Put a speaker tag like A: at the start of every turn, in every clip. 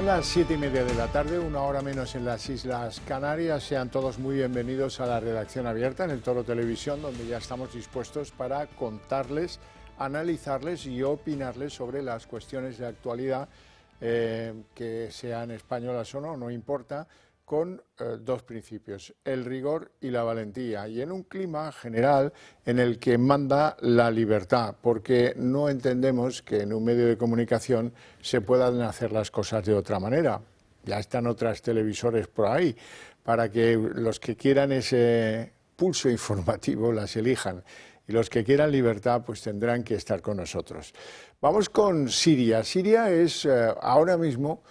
A: las 7:30 de la tarde, una hora menos en las Islas Canarias. Sean todos muy bienvenidos a la redacción abierta en el Toro Televisión, donde ya estamos dispuestos para contarles, analizarles y opinarles sobre las cuestiones de actualidad, que sean españolas o no, no importa, con dos principios, el rigor y la valentía, y en un clima general en el que manda la libertad, porque no entendemos que en un medio de comunicación se puedan hacer las cosas de otra manera. Ya están otras televisores por ahí, para que los que quieran ese pulso informativo las elijan, y los que quieran libertad pues tendrán que estar con nosotros. Vamos con Siria. Siria es ahora mismo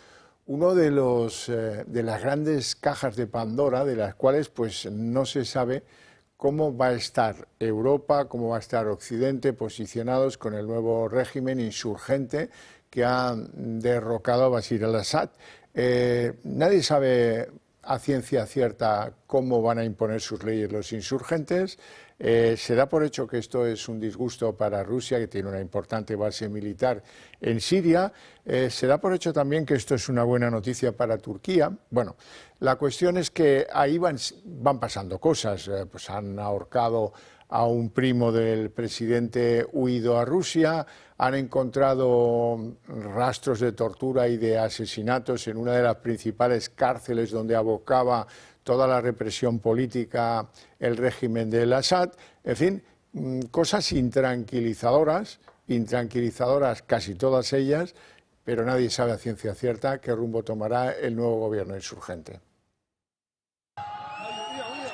A: uno de las grandes cajas de Pandora, de las cuales pues no se sabe cómo va a estar Europa, cómo va a estar Occidente posicionados con el nuevo régimen insurgente que ha derrocado a Bashar al-Assad. Nadie sabe a ciencia cierta cómo van a imponer sus leyes los insurgentes. Se da por hecho que esto es un disgusto para Rusia, que tiene una importante base militar en Siria. Se da por hecho también que esto es una buena noticia para Turquía. Bueno, la cuestión es que ahí van pasando cosas. Pues han ahorcado a un primo del presidente huido a Rusia, han encontrado rastros de tortura y de asesinatos en una de las principales cárceles donde abocaba toda la represión política el régimen de Assad. En fin, cosas intranquilizadoras casi todas ellas, pero nadie sabe a ciencia cierta qué rumbo tomará el nuevo gobierno insurgente.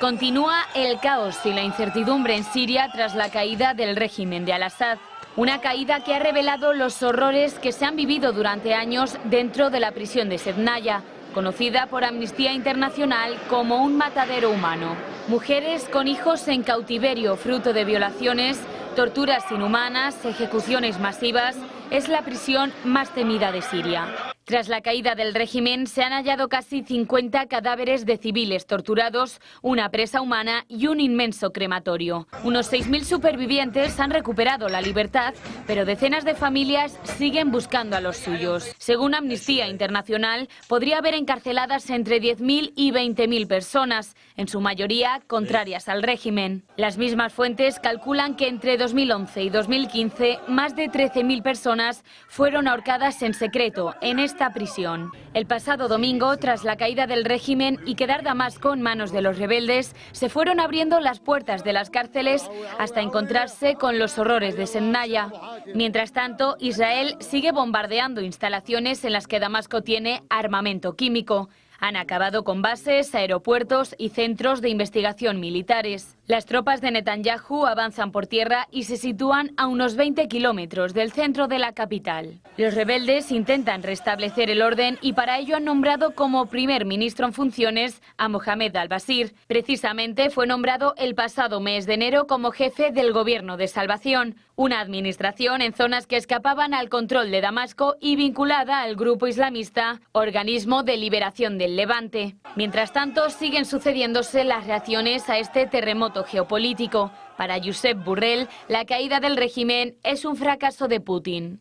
B: Continúa el caos y la incertidumbre en Siria tras la caída del régimen de al-Assad. Una caída que ha revelado los horrores que se han vivido durante años dentro de la prisión de Sednaya, conocida por Amnistía Internacional como un matadero humano. Mujeres con hijos en cautiverio fruto de violaciones, torturas inhumanas, ejecuciones masivas, es la prisión más temida de Siria. Tras la caída del régimen se han hallado casi 50 cadáveres de civiles torturados, una presa humana y un inmenso crematorio. Unos 6.000 supervivientes han recuperado la libertad, pero decenas de familias siguen buscando a los suyos. Según Amnistía Internacional, podría haber encarceladas entre 10.000 y 20.000 personas, en su mayoría contrarias al régimen. Las mismas fuentes calculan que entre 2011 y 2015 más de 13.000 personas fueron ahorcadas en secreto en esta prisión. El pasado domingo, tras la caída del régimen y quedar Damasco en manos de los rebeldes, se fueron abriendo las puertas de las cárceles hasta encontrarse con los horrores de Sednaya. Mientras tanto, Israel sigue bombardeando instalaciones en las que Damasco tiene armamento químico. Han acabado con bases, aeropuertos y centros de investigación militares. Las tropas de Netanyahu avanzan por tierra y se sitúan a unos 20 kilómetros del centro de la capital. Los rebeldes intentan restablecer el orden y para ello han nombrado como primer ministro en funciones a Mohamed al-Bashir. Precisamente fue nombrado el pasado mes de enero como jefe del gobierno de salvación, una administración en zonas que escapaban al control de Damasco y vinculada al grupo islamista Organismo de Liberación del Levante. Mientras tanto, siguen sucediéndose las reacciones a este terremoto geopolítico. Para Josep Borrell, la caída del régimen es un fracaso de Putin.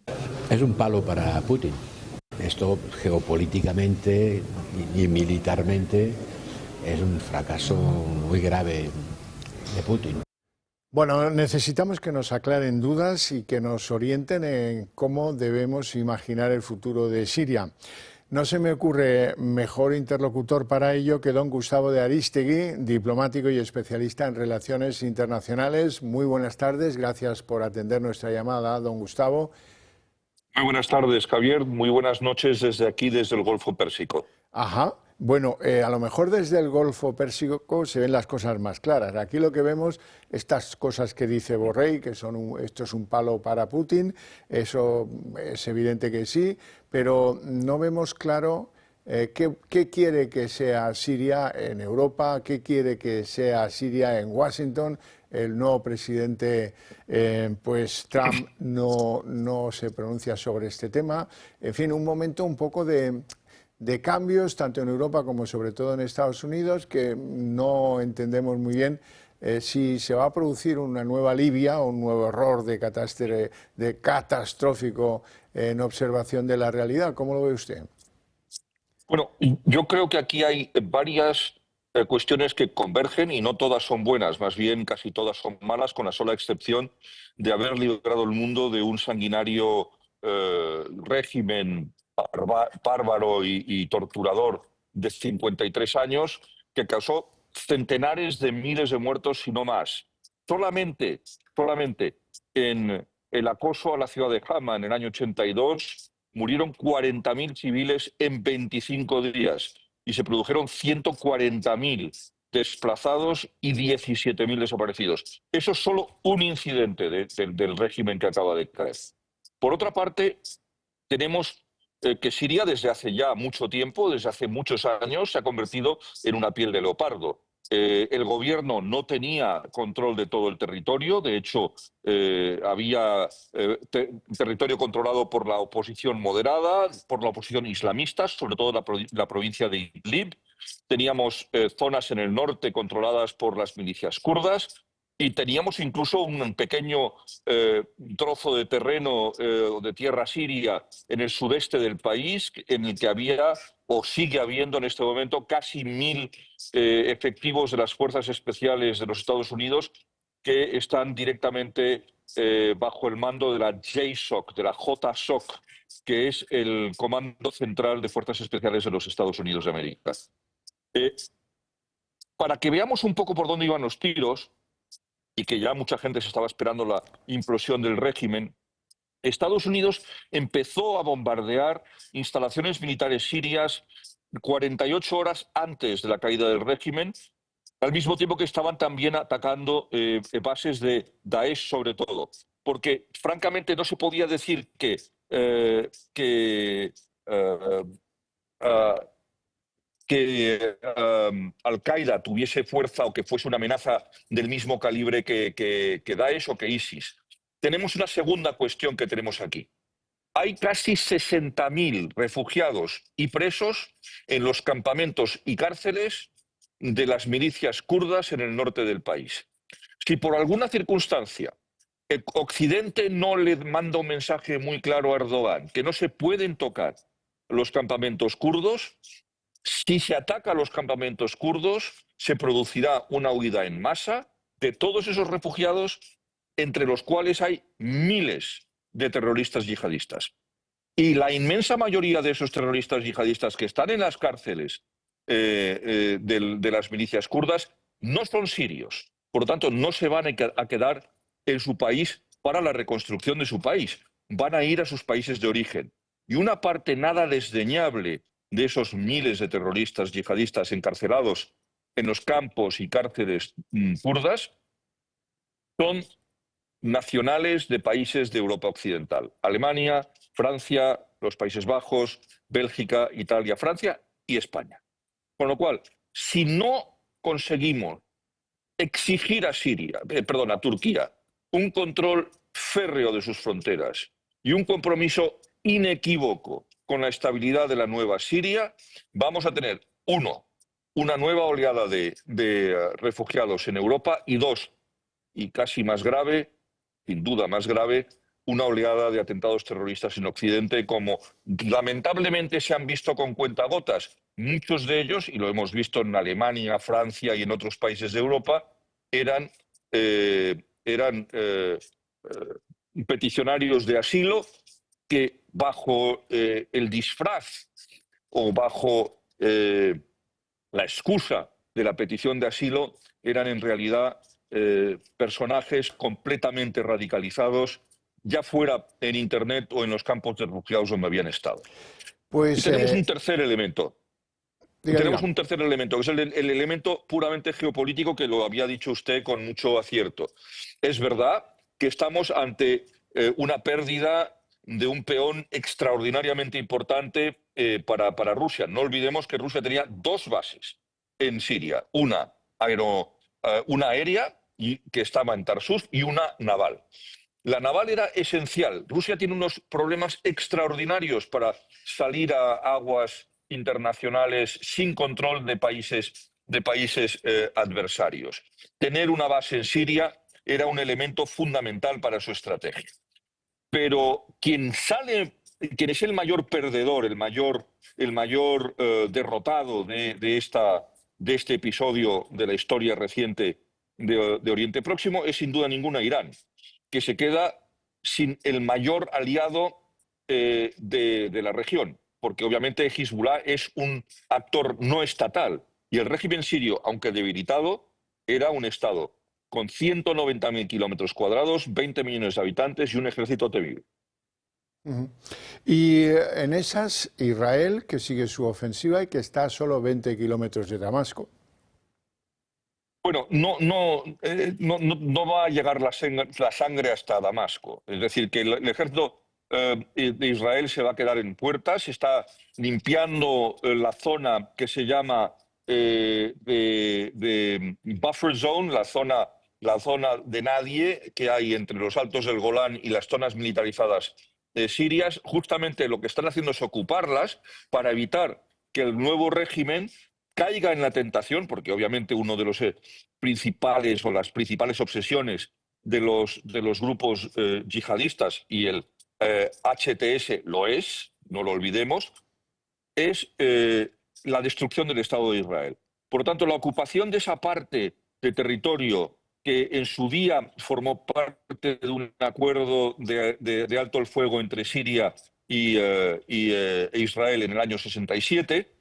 C: Es un palo para Putin. Esto geopolíticamente y militarmente es un fracaso muy grave de Putin.
A: Bueno, necesitamos que nos aclaren dudas y que nos orienten en cómo debemos imaginar el futuro de Siria. No se me ocurre mejor interlocutor para ello que don Gustavo de Arístegui, diplomático y especialista en relaciones internacionales. Muy buenas tardes, gracias por atender nuestra llamada, don Gustavo.
D: Muy buenas tardes, Javier. Muy buenas noches desde aquí, desde el Golfo Pérsico.
A: Ajá. Bueno, a lo mejor desde el Golfo Pérsico se ven las cosas más claras. Aquí lo que vemos, estas cosas que dice Borrell, que esto es un palo para Putin, eso es evidente que sí, pero no vemos claro qué quiere que sea Siria en Europa, qué quiere que sea Siria en Washington. El nuevo presidente, pues Trump, no se pronuncia sobre este tema. En fin, un momento un poco de cambios, tanto en Europa como sobre todo en Estados Unidos, que no entendemos muy bien si se va a producir una nueva Libia o un nuevo error de catastrófico en observación de la realidad. ¿Cómo lo ve usted?
D: Bueno, yo creo que aquí hay varias cuestiones que convergen y no todas son buenas, más bien casi todas son malas, con la sola excepción de haber librado el mundo de un sanguinario régimen bárbaro y torturador de 53 años que causó centenares de miles de muertos, si no más. Solamente en el acoso a la ciudad de Hama en el año 82 murieron 40.000 civiles en 25 días y se produjeron 140.000 desplazados y 17.000 desaparecidos. Eso es solo un incidente del régimen que acaba de caer. Por otra parte, tenemos que Siria desde hace ya mucho tiempo, desde hace muchos años, se ha convertido en una piel de leopardo. El gobierno no tenía control de todo el territorio, de hecho había territorio controlado por la oposición moderada, por la oposición islamista, sobre todo la provincia de Idlib. Teníamos zonas en el norte controladas por las milicias kurdas y teníamos incluso un pequeño trozo de terreno de tierra siria en el sudeste del país, en el que había o sigue habiendo en este momento casi 1.000 efectivos de las fuerzas especiales de los Estados Unidos que están directamente bajo el mando de la JSOC, de la JSOC, que es el Comando Central de Fuerzas Especiales de los Estados Unidos de América. Para que veamos un poco por dónde iban los tiros, y que ya mucha gente se estaba esperando la implosión del régimen, Estados Unidos empezó a bombardear instalaciones militares sirias 48 horas antes de la caída del régimen, al mismo tiempo que estaban también atacando bases de Daesh, sobre todo. Porque, francamente, no se podía decir que Al-Qaeda tuviese fuerza o que fuese una amenaza del mismo calibre que Daesh o que ISIS. Tenemos una segunda cuestión que tenemos aquí. Hay casi 60.000 refugiados y presos en los campamentos y cárceles de las milicias kurdas en el norte del país. Si por alguna circunstancia Occidente no le manda un mensaje muy claro a Erdogan que no se pueden tocar los campamentos kurdos, si se ataca a los campamentos kurdos, se producirá una huida en masa de todos esos refugiados, entre los cuales hay miles de terroristas yihadistas. Y la inmensa mayoría de esos terroristas yihadistas que están en las cárceles de las milicias kurdas no son sirios. Por lo tanto, no se van a quedar en su país para la reconstrucción de su país. Van a ir a sus países de origen. Y una parte nada desdeñable de esos miles de terroristas yihadistas encarcelados en los campos y cárceles kurdas son nacionales de países de Europa Occidental. Alemania, Francia, los Países Bajos, Bélgica, Italia, Francia y España. Con lo cual, si no conseguimos exigir a Turquía, un control férreo de sus fronteras y un compromiso inequívoco con la estabilidad de la nueva Siria, vamos a tener, uno, una nueva oleada de refugiados en Europa y dos, y casi más grave, sin duda más grave, una oleada de atentados terroristas en Occidente, como lamentablemente se han visto con cuentagotas. Muchos de ellos, y lo hemos visto en Alemania, Francia y en otros países de Europa, eran peticionarios de asilo que bajo el disfraz o bajo la excusa de la petición de asilo eran en realidad personajes completamente radicalizados, ya fuera en Internet o en los campos de refugiados donde habían estado.
A: Pues,
D: y tenemos un tercer elemento.
A: Diga.
D: Un tercer elemento, que es el elemento puramente geopolítico, que lo había dicho usted con mucho acierto. Es verdad que estamos ante una pérdida de un peón extraordinariamente importante para Rusia. No olvidemos que Rusia tenía dos bases en Siria, una aérea, que estaba en Tarsus, y una naval. La naval era esencial. Rusia tiene unos problemas extraordinarios para salir a aguas internacionales sin control de países adversarios. Tener una base en Siria era un elemento fundamental para su estrategia. Pero quien sale quien es el mayor perdedor, el mayor derrotado de este episodio de la historia reciente de Oriente Próximo es sin duda ninguna Irán, que se queda sin el mayor aliado de la región, porque obviamente Hezbollah es un actor no estatal y el régimen sirio, aunque debilitado, era un Estado con 190.000 kilómetros cuadrados, 20 millones de habitantes y un ejército temible.
A: Ujú. Y en esas, Israel, que sigue su ofensiva y que está a solo 20 kilómetros de Damasco.
D: Bueno, no va a llegar la sangre hasta Damasco. Es decir, que el ejército de Israel se va a quedar en puertas, está limpiando la zona que se llama de buffer zone, la zona de nadie que hay entre los altos del Golán y las zonas militarizadas sirias. Justamente lo que están haciendo es ocuparlas para evitar que el nuevo régimen caiga en la tentación, porque obviamente uno de los principales o las principales obsesiones de los grupos yihadistas, y el HTS lo es, no lo olvidemos, es la destrucción del Estado de Israel. Por lo tanto, la ocupación de esa parte de territorio que en su día formó parte de un acuerdo de alto el fuego entre Siria e Israel en el año 67,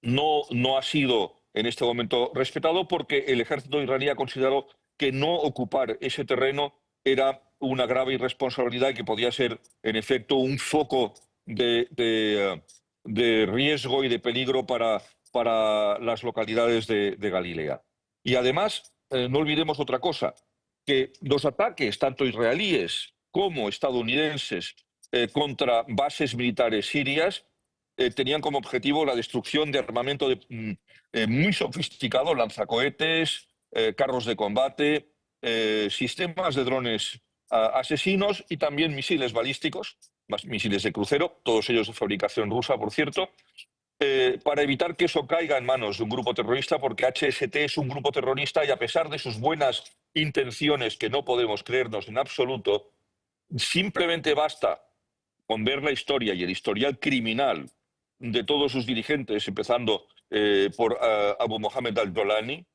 D: no ha sido en este momento respetado porque el ejército israelí ha considerado que no ocupar ese terreno era una grave irresponsabilidad y que podía ser, en efecto, un foco de riesgo y de peligro para las localidades de Galilea. Y además, no olvidemos otra cosa, que los ataques, tanto israelíes como estadounidenses, contra bases militares sirias, tenían como objetivo la destrucción de armamento muy sofisticado, lanzacohetes, carros de combate, sistemas de drones asesinos y también misiles balísticos, misiles de crucero, todos ellos de fabricación rusa, por cierto, para evitar que eso caiga en manos de un grupo terrorista, porque HST es un grupo terrorista y a pesar de sus buenas intenciones, que no podemos creernos en absoluto, simplemente basta con ver la historia y el historial criminal de todos sus dirigentes, empezando por Abu Mohammed al-Jolani,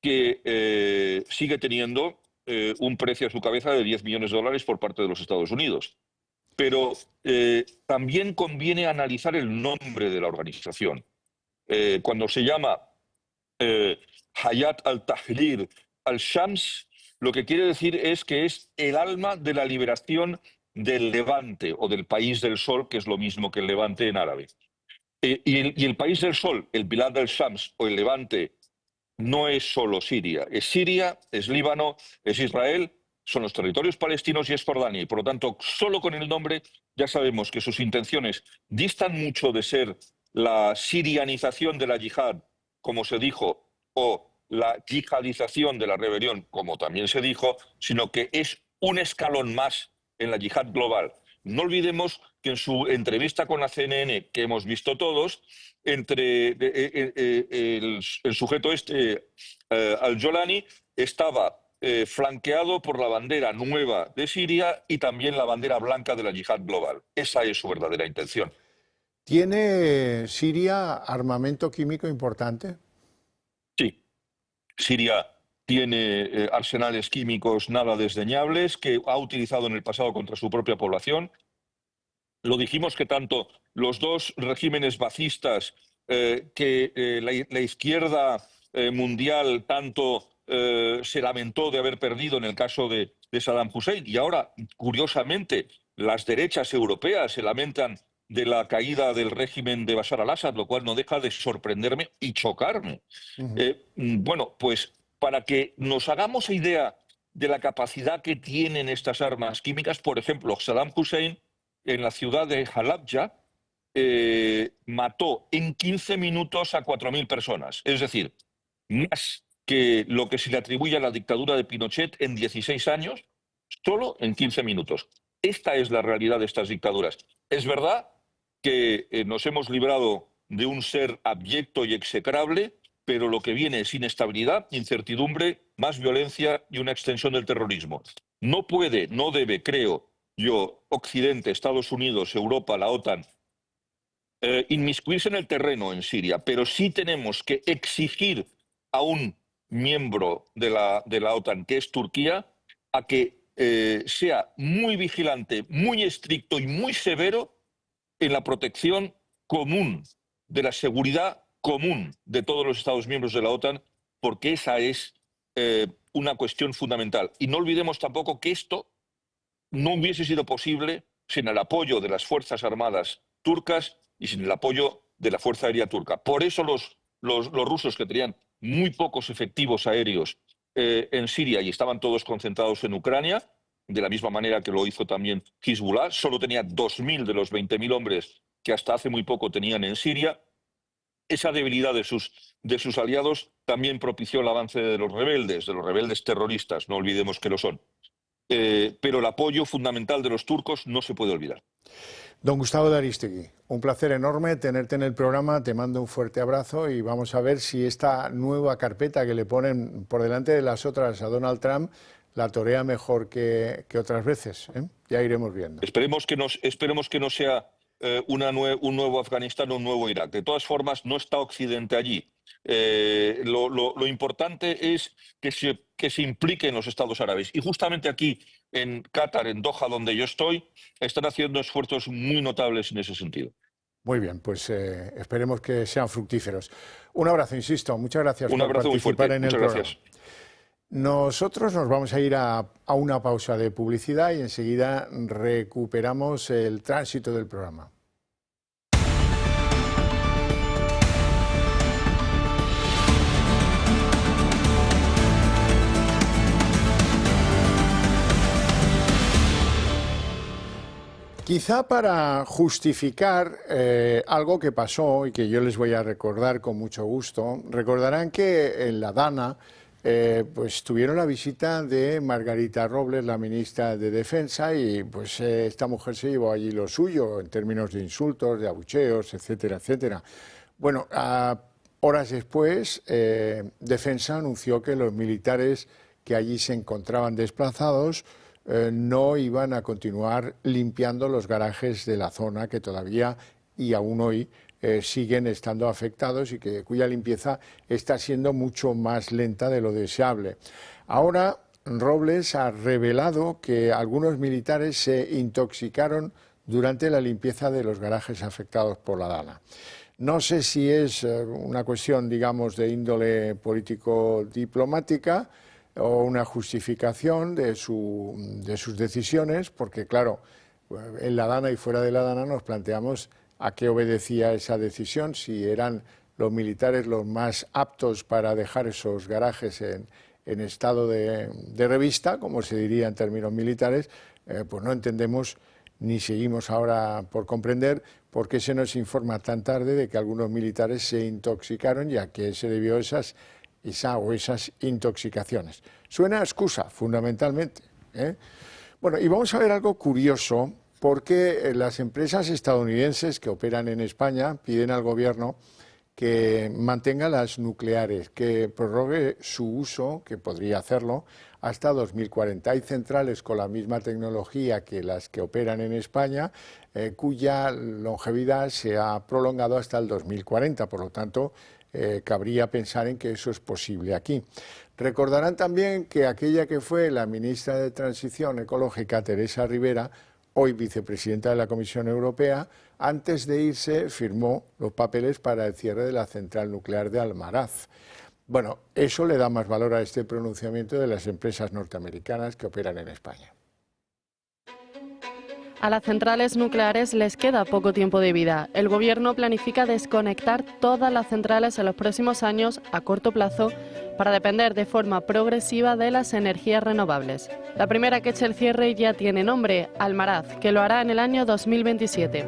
D: que sigue teniendo un precio a su cabeza de 10 millones de dólares por parte de los Estados Unidos. Pero también conviene analizar el nombre de la organización. Cuando se llama Hayat al-Tahrir al-Shams, lo que quiere decir es que es el alma de la liberación del Levante o del País del Sol, que es lo mismo que el Levante en árabe. Y el País del Sol, el Bilad al-Shams o el Levante, no es solo Siria, es Líbano, es Israel, son los territorios palestinos y es Jordania. Y por lo tanto, solo con el nombre ya sabemos que sus intenciones distan mucho de ser la sirianización de la yihad, como se dijo, o la yihadización de la rebelión, como también se dijo, sino que es un escalón más en la yihad global. No olvidemos que en su entrevista con la CNN, que hemos visto todos, entre el sujeto al-Jolani estaba flanqueado por la bandera nueva de Siria y también la bandera blanca de la yihad global. Esa es su verdadera intención.
A: ¿Tiene Siria armamento químico importante?
D: Sí, Siria tiene arsenales químicos nada desdeñables que ha utilizado en el pasado contra su propia población. Lo dijimos que tanto los dos regímenes bacistas que la izquierda mundial tanto se lamentó de haber perdido en el caso de Saddam Hussein, y ahora, curiosamente, las derechas europeas se lamentan de la caída del régimen de Bashar al-Assad, lo cual no deja de sorprenderme y chocarme. Bueno, pues para que nos hagamos idea de la capacidad que tienen estas armas químicas, por ejemplo, Saddam Hussein en la ciudad de Halabja mató en 15 minutos a 4.000 personas, es decir, más que lo que se le atribuye a la dictadura de Pinochet en 16 años, solo en 15 minutos. Esta es la realidad de estas dictaduras. Es verdad que nos hemos librado de un ser abyecto y execrable, pero lo que viene es inestabilidad, incertidumbre, más violencia y una extensión del terrorismo. No puede, no debe, creo, yo, Occidente, Estados Unidos, Europa, la OTAN, inmiscuirse en el terreno en Siria, pero sí tenemos que exigir a un miembro de la OTAN, que es Turquía, a que sea muy vigilante, muy estricto y muy severo en la protección común, de la seguridad común de todos los Estados miembros de la OTAN, porque esa es una cuestión fundamental. Y no olvidemos tampoco que esto no hubiese sido posible sin el apoyo de las Fuerzas Armadas turcas y sin el apoyo de la Fuerza Aérea turca. Por eso los rusos, que tenían muy pocos efectivos aéreos en Siria y estaban todos concentrados en Ucrania, de la misma manera que lo hizo también Hezbollah, solo tenía 2.000 de los 20.000 hombres que hasta hace muy poco tenían en Siria. Esa debilidad de sus aliados también propició el avance de los rebeldes terroristas, no olvidemos que lo son. Pero el apoyo fundamental de los turcos no se puede olvidar.
A: Don Gustavo de Arístegui, un placer enorme tenerte en el programa, te mando un fuerte abrazo y vamos a ver si esta nueva carpeta que le ponen por delante de las otras a Donald Trump la torea mejor que otras veces, ¿eh? Ya iremos viendo.
D: Esperemos que no sea un nuevo Afganistán o un nuevo Irak. De todas formas, no está Occidente allí. Lo importante es que se impliquen los Estados árabes. Y justamente aquí, en Qatar, en Doha, donde yo estoy, están haciendo esfuerzos muy notables en ese sentido.
A: Muy bien, pues esperemos que sean fructíferos. Un abrazo, insisto. Muchas gracias por participar en el programa. Muchas gracias. Nosotros nos vamos a ir a una pausa de publicidad y enseguida recuperamos el tránsito del programa. Quizá para justificar algo que pasó y que yo les voy a recordar con mucho gusto, recordarán que en la Dana pues tuvieron la visita de Margarita Robles, la ministra de Defensa, y pues esta mujer se llevó allí lo suyo en términos de insultos, de abucheos, etcétera, etcétera. Bueno, horas después, Defensa anunció que los militares que allí se encontraban desplazados no iban a continuar limpiando los garajes de la zona que todavía y aún hoy siguen estando afectados y cuya limpieza está siendo mucho más lenta de lo deseable. Ahora Robles ha revelado que algunos militares se intoxicaron durante la limpieza de los garajes afectados por la Dana. No sé si es una cuestión, digamos, de índole político-diplomática o una justificación de sus decisiones, porque claro, en la Dana y fuera de la Dana nos planteamos a qué obedecía esa decisión, si eran los militares los más aptos para dejar esos garajes en estado de revista, como se diría en términos militares, pues no entendemos ni seguimos ahora por comprender por qué se nos informa tan tarde de que algunos militares se intoxicaron y a qué se debió esas intoxicaciones. Suena a excusa, fundamentalmente, ¿eh? Bueno, y vamos a ver algo curioso, porque las empresas estadounidenses que operan en España piden al gobierno que mantenga las nucleares, que prorrogue su uso, que podría hacerlo, hasta 2040. Hay centrales con la misma tecnología que las que operan en España, cuya longevidad se ha prolongado hasta el 2040, por lo tanto, cabría pensar en que eso es posible aquí. Recordarán también que aquella que fue la ministra de Transición Ecológica, Teresa Rivera, hoy vicepresidenta de la Comisión Europea, antes de irse firmó los papeles para el cierre de la central nuclear de Almaraz. Bueno, eso le da más valor a este pronunciamiento de las empresas norteamericanas que operan en España.
E: A las centrales nucleares les queda poco tiempo de vida. El Gobierno planifica desconectar todas las centrales en los próximos años a corto plazo para depender de forma progresiva de las energías renovables. La primera que eche el cierre ya tiene nombre, Almaraz, que lo hará en el año 2027.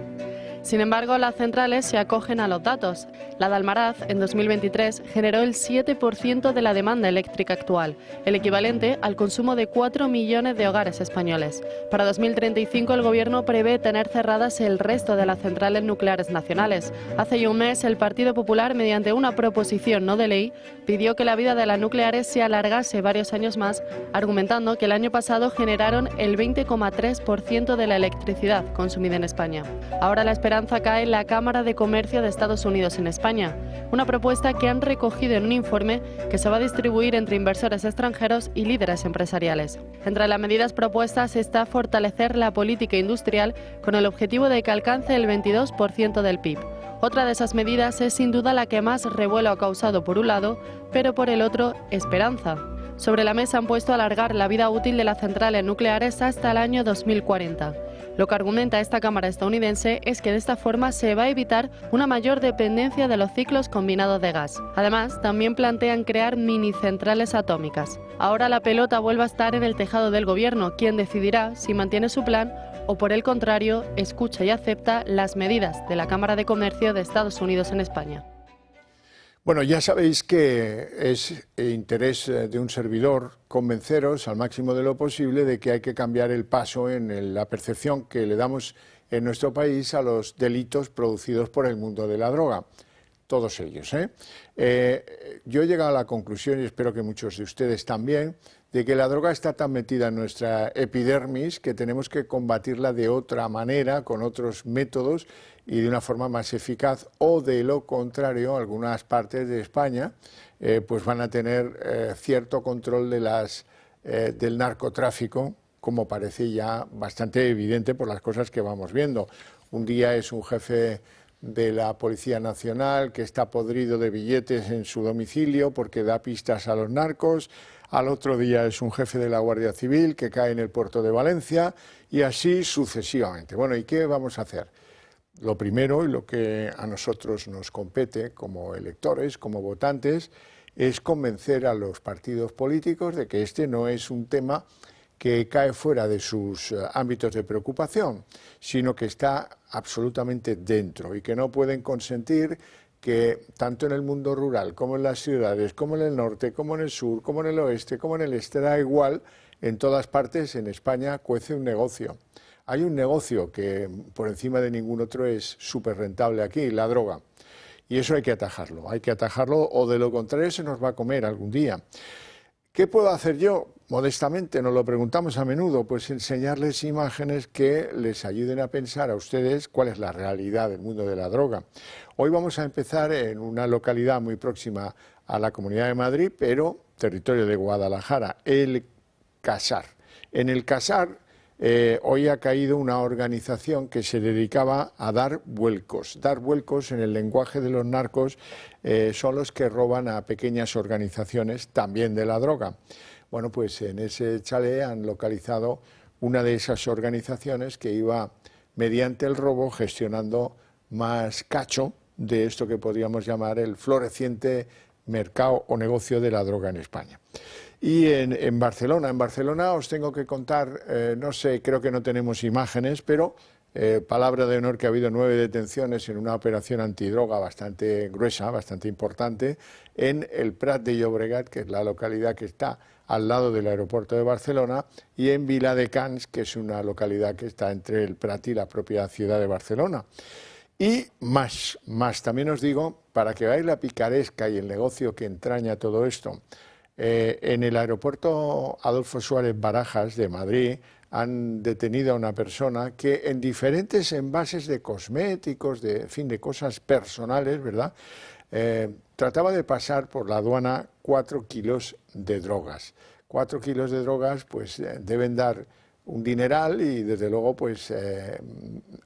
E: Sin embargo, las centrales se acogen a los datos. La de Almaraz, en 2023, generó el 7% de la demanda eléctrica actual, el equivalente al consumo de 4 millones de hogares españoles. Para 2035, el Gobierno prevé tener cerradas el resto de las centrales nucleares nacionales. Hace ya un mes, el Partido Popular, mediante una proposición no de ley, pidió que la vida de las nucleares se alargase varios años más, argumentando que el año pasado generaron el 20,3% de la electricidad consumida en España. Ahora la esperanza cae en la Cámara de Comercio de Estados Unidos en España, una propuesta que han recogido en un informe que se va a distribuir entre inversores extranjeros y líderes empresariales. Entre las medidas propuestas está fortalecer la política industrial con el objetivo de que alcance el 22% del PIB. Otra de esas medidas es sin duda la que más revuelo ha causado por un lado, pero por el otro, esperanza. Sobre la mesa han puesto a alargar la vida útil de las centrales nucleares hasta el año 2040. Lo que argumenta esta Cámara estadounidense es que de esta forma se va a evitar una mayor dependencia de los ciclos combinados de gas. Además, también plantean crear minicentrales atómicas. Ahora la pelota vuelve a estar en el tejado del Gobierno, quien decidirá si mantiene su plan o, por el contrario, escucha y acepta las medidas de la Cámara de Comercio de Estados Unidos en España.
A: Bueno, ya sabéis que es interés de un servidor convenceros al máximo de lo posible de que hay que cambiar el paso en la percepción que le damos en nuestro país a los delitos producidos por el mundo de la droga. Todos ellos. Yo he llegado a la conclusión, y espero que muchos de ustedes también, de que la droga está tan metida en nuestra epidermis que tenemos que combatirla de otra manera, con otros métodos y de una forma más eficaz, o de lo contrario, algunas partes de España pues van a tener cierto control de del narcotráfico, como parece ya bastante evidente por las cosas que vamos viendo. Un día es un jefe de la Policía Nacional que está podrido de billetes en su domicilio porque da pistas a los narcos, al otro día es un jefe de la Guardia Civil que cae en el puerto de Valencia y así sucesivamente. Bueno, ¿y qué vamos a hacer? Lo primero, y lo que a nosotros nos compete como electores, como votantes, es convencer a los partidos políticos de que este no es un tema que cae fuera de sus ámbitos de preocupación, sino que está absolutamente dentro y que no pueden consentir que tanto en el mundo rural como en las ciudades, como en el norte, como en el sur, como en el oeste, como en el este, da igual, en todas partes en España cuece un negocio. Hay un negocio que por encima de ningún otro es súper rentable aquí, la droga. Y eso hay que atajarlo o de lo contrario se nos va a comer algún día. ¿Qué puedo hacer yo? Modestamente, nos lo preguntamos a menudo, pues enseñarles imágenes que les ayuden a pensar a ustedes cuál es la realidad del mundo de la droga. Hoy vamos a empezar en una localidad muy próxima a la Comunidad de Madrid, pero territorio de Guadalajara, el Casar. En el Casar hoy ha caído una organización que se dedicaba a dar vuelcos. Dar vuelcos en el lenguaje de los narcos son los que roban a pequeñas organizaciones también de la droga. Bueno, pues en ese chalet han localizado una de esas organizaciones que iba mediante el robo gestionando más cacho de esto que podríamos llamar el floreciente mercado o negocio de la droga en España. Y en Barcelona os tengo que contar, no sé, creo que no tenemos imágenes, pero palabra de honor que ha habido 9 detenciones en una operación antidroga bastante gruesa, bastante importante, en el Prat de Llobregat, que es la localidad que está al lado del aeropuerto de Barcelona, y en Viladecans, que es una localidad que está entre el Prat y la propia ciudad de Barcelona. Y más, también os digo, para que veáis la picaresca y el negocio que entraña todo esto, en el aeropuerto Adolfo Suárez Barajas de Madrid han detenido a una persona que en diferentes envases de cosméticos, de cosas personales, ¿verdad?, trataba de pasar por la aduana 4 kilos de drogas. 4 kilos de drogas pues deben dar un dineral y desde luego pues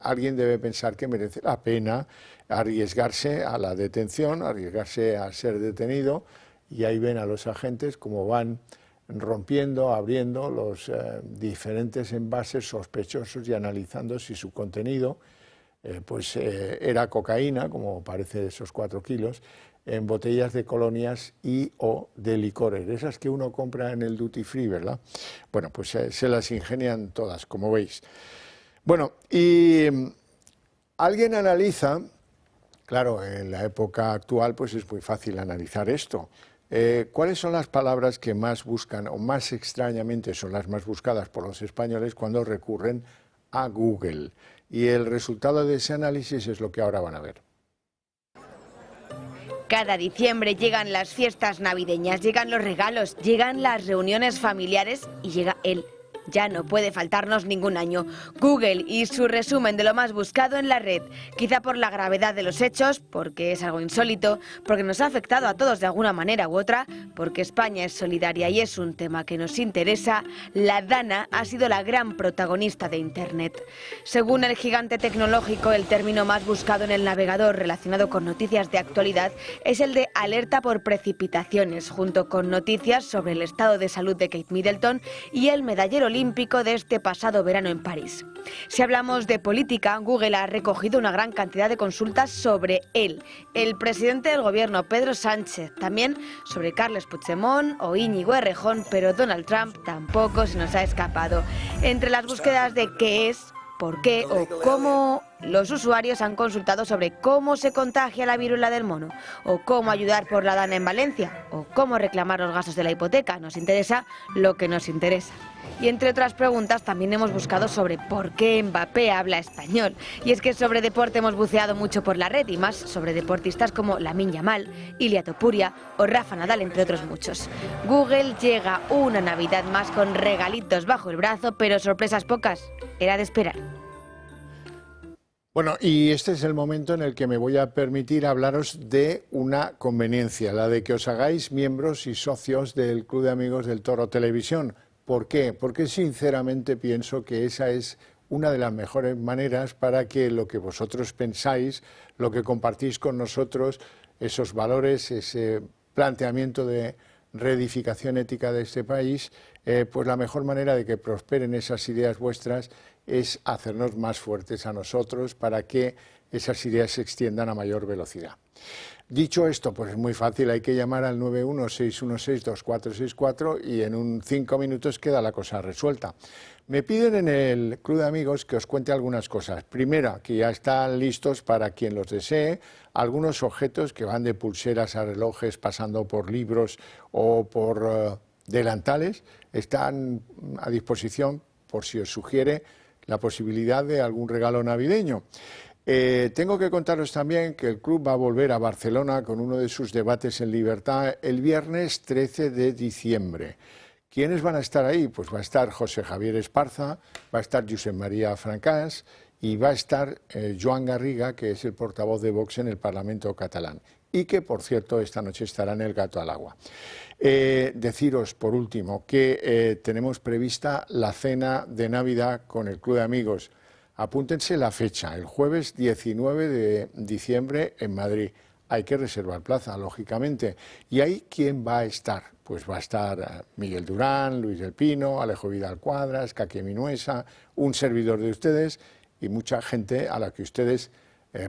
A: alguien debe pensar que merece la pena arriesgarse a la detención, arriesgarse a ser detenido, y ahí ven a los agentes cómo van rompiendo, abriendo los diferentes envases sospechosos y analizando si su contenido era cocaína, como parece esos 4 kilos, en botellas de colonias y o de licores, esas que uno compra en el duty free, ¿verdad? Bueno, pues se las ingenian todas, como veis. Bueno, y Alguien analiza, claro, en la época actual pues es muy fácil analizar esto. ¿Cuáles son las palabras que más buscan o más extrañamente son las más buscadas por los españoles cuando recurren a Google? Y el resultado de ese análisis es lo que ahora van a ver.
F: Cada diciembre llegan las fiestas navideñas, llegan los regalos, llegan las reuniones familiares y llega él. Ya no puede faltarnos ningún año. Google y su resumen de lo más buscado en la red. Quizá por la gravedad de los hechos, porque es algo insólito, porque nos ha afectado a todos de alguna manera u otra, porque España es solidaria y es un tema que nos interesa, la Dana ha sido la gran protagonista de Internet. Según el gigante tecnológico, el término más buscado en el navegador relacionado con noticias de actualidad es el de alerta por precipitaciones, junto con noticias sobre el estado de salud de Kate Middleton y el medallero olímpico de este pasado verano en París. Si hablamos de política, Google ha recogido una gran cantidad de consultas sobre él, el presidente del gobierno Pedro Sánchez, también sobre Carles Puigdemont o Íñigo Errejón, pero Donald Trump tampoco se nos ha escapado. Entre las búsquedas de qué es, por qué o cómo, los usuarios han consultado sobre cómo se contagia la viruela del mono, o cómo ayudar por la Dana en Valencia, o cómo reclamar los gastos de la hipoteca. Nos interesa lo que nos interesa. Y entre otras preguntas también hemos buscado sobre por qué Mbappé habla español. Y es que sobre deporte hemos buceado mucho por la red y más sobre deportistas como Lamine Yamal, Ilia Topuria o Rafa Nadal, entre otros muchos. Google llega una Navidad más con regalitos bajo el brazo, pero sorpresas pocas. Era de esperar.
A: Bueno, y este es el momento en el que me voy a permitir hablaros de una conveniencia, la de que os hagáis miembros y socios del Club de Amigos del Toro Televisión. ¿Por qué? Porque sinceramente pienso que esa es una de las mejores maneras para que lo que vosotros pensáis, lo que compartís con nosotros, esos valores, ese planteamiento de reedificación ética de este país, pues la mejor manera de que prosperen esas ideas vuestras es hacernos más fuertes a nosotros para que esas ideas se extiendan a mayor velocidad. Dicho esto, pues es muy fácil, hay que llamar al 916162464 y en 5 minutos queda la cosa resuelta. Me piden en el Club de Amigos que os cuente algunas cosas. Primera, que ya están listos para quien los desee, algunos objetos que van de pulseras a relojes, pasando por libros o por delantales, están a disposición por si os sugiere la posibilidad de algún regalo navideño. Tengo que contaros también que el club va a volver a Barcelona con uno de sus debates en libertad el viernes 13 de diciembre. ¿Quiénes van a estar ahí? Pues va a estar José Javier Esparza, va a estar Josep María Francàs y va a estar Joan Garriga, que es el portavoz de Vox en el Parlamento catalán y que, por cierto, esta noche estará en El Gato al Agua. Deciros, por último, que tenemos prevista la cena de Navidad con el Club de Amigos. Apúntense la fecha, el jueves 19 de diciembre en Madrid. Hay que reservar plaza, lógicamente. ¿Y ahí quién va a estar? Pues va a estar Miguel Durán, Luis del Pino, Alejo Vidal Cuadras, Kaki Minuesa, un servidor de ustedes y mucha gente a la que ustedes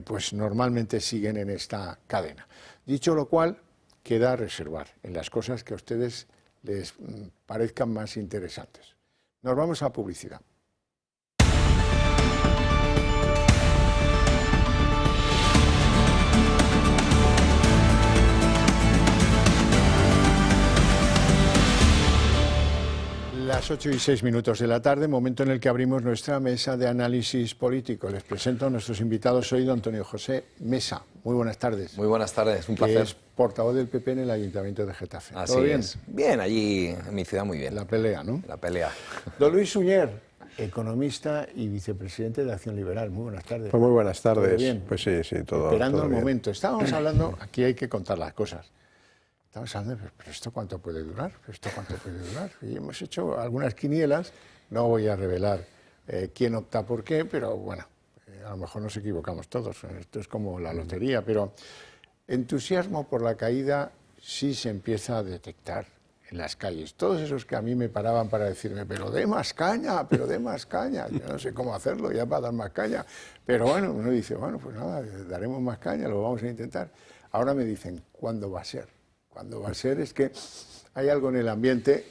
A: pues normalmente siguen en esta cadena. Dicho lo cual, queda reservar en las cosas que a ustedes les parezcan más interesantes. Nos vamos a publicidad. Las 8:06 de la tarde, momento en el que abrimos nuestra mesa de análisis político. Les presento a nuestros invitados hoy, don Antonio José Mesa. Muy buenas tardes.
G: Muy buenas tardes, un placer.
A: Es portavoz del PP en el Ayuntamiento de Getafe.
G: Así
A: ¿Todo bien?
G: es. Bien, allí en mi ciudad muy bien.
A: La pelea, ¿no?
G: La pelea.
A: Don Luis Suñer, economista y vicepresidente de Acción Liberal. Muy buenas tardes.
H: Pues muy buenas tardes.
A: ¿Todo bien?
H: Pues sí, todo.
A: Esperando
H: todo
A: el
H: bien.
A: momento. Estábamos hablando, aquí hay que contar las cosas. Estamos hablando, pero ¿esto cuánto puede durar? ¿Esto cuánto puede durar? Y hemos hecho algunas quinielas, no voy a revelar quién opta por qué, pero bueno, a lo mejor nos equivocamos todos. Esto es como la lotería, pero entusiasmo por la caída sí se empieza a detectar en las calles. Todos esos que a mí me paraban para decirme, pero dé más caña, pero dé más caña. Yo no sé cómo hacerlo ya para dar más caña. Pero bueno, uno dice, bueno, pues nada, daremos más caña, lo vamos a intentar. Ahora me dicen, ¿cuándo va a ser? Cuando va a ser es que hay algo en el ambiente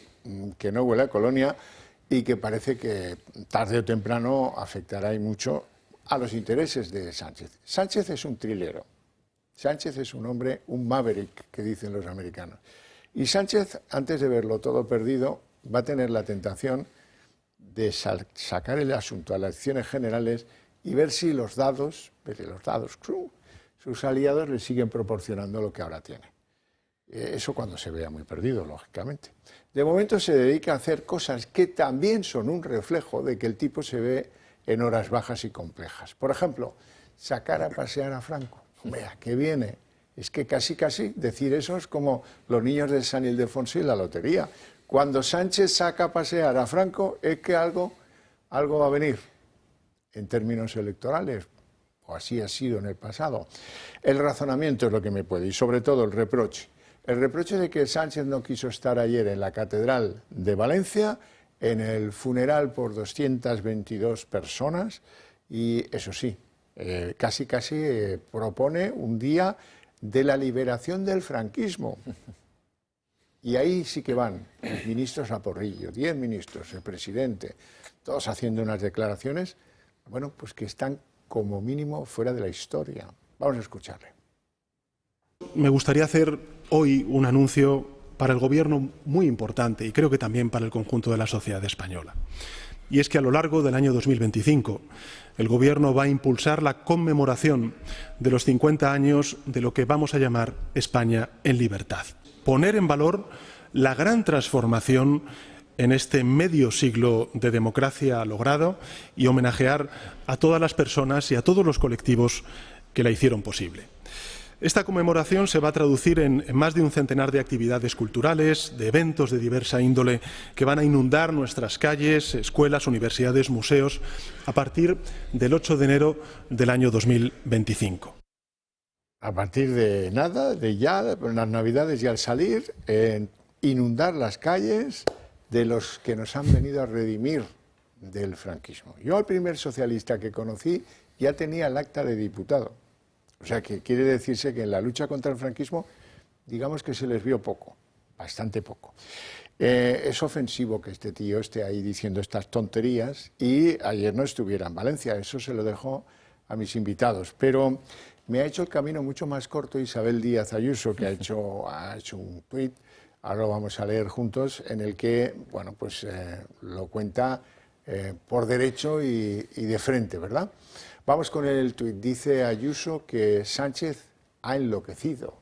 A: que no huele a colonia y que parece que tarde o temprano afectará y mucho a los intereses de Sánchez. Sánchez es un trilero. Sánchez es un hombre, un maverick, que dicen los americanos. Y Sánchez, antes de verlo todo perdido, va a tener la tentación de sacar el asunto a las elecciones generales y ver si los dados, sus aliados le siguen proporcionando lo que ahora tiene. Eso cuando se vea muy perdido, lógicamente. De momento se dedica a hacer cosas que también son un reflejo de que el tipo se ve en horas bajas y complejas. Por ejemplo, sacar a pasear a Franco. Vea, que viene. Es que casi decir eso es como los niños de San Ildefonso y la lotería. Cuando Sánchez saca a pasear a Franco es que algo va a venir en términos electorales, o así ha sido en el pasado. El razonamiento es lo que me puede, y sobre todo el reproche. El reproche de que Sánchez no quiso estar ayer en la Catedral de Valencia, en el funeral por 222 personas, y eso sí, casi propone un día de la liberación del franquismo. Y ahí sí que van los ministros a porrillo, 10 ministros, el presidente, todos haciendo unas declaraciones, bueno, pues que están como mínimo fuera de la historia. Vamos a escucharle.
H: Me gustaría hacer hoy un anuncio para el Gobierno muy importante y creo que también para el conjunto de la sociedad española. Y es que a lo largo del año 2025 el Gobierno va a impulsar la conmemoración de los 50 años de lo que vamos a llamar España en libertad. Poner en valor la gran transformación en este medio siglo de democracia logrado y homenajear a todas las personas y a todos los colectivos que la hicieron posible. Esta conmemoración se va a traducir en más de un centenar de actividades culturales, de eventos de diversa índole que van a inundar nuestras calles, escuelas, universidades, museos, a partir del 8 de enero del año 2025.
A: A partir de nada, de ya, las Navidades y al salir, inundar las calles de los que nos han venido a redimir del franquismo. Yo al primer socialista que conocí ya tenía el acta de diputado. O sea, que quiere decirse que en la lucha contra el franquismo, digamos que se les vio poco, bastante poco. Es ofensivo que este tío esté ahí diciendo estas tonterías y ayer no estuviera en Valencia, eso se lo dejo a mis invitados. Pero me ha hecho el camino mucho más corto Isabel Díaz Ayuso, que ha hecho un tuit, ahora lo vamos a leer juntos, en el que, bueno, pues lo cuenta por derecho y de frente, ¿verdad? Vamos con el tuit. Dice Ayuso que Sánchez ha enloquecido.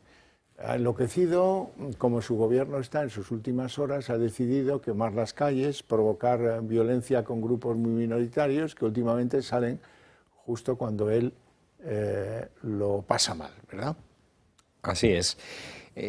A: Ha enloquecido, como su gobierno está en sus últimas horas, ha decidido quemar las calles, provocar violencia con grupos muy minoritarios que últimamente salen justo cuando él lo pasa mal, ¿verdad?
G: Así es.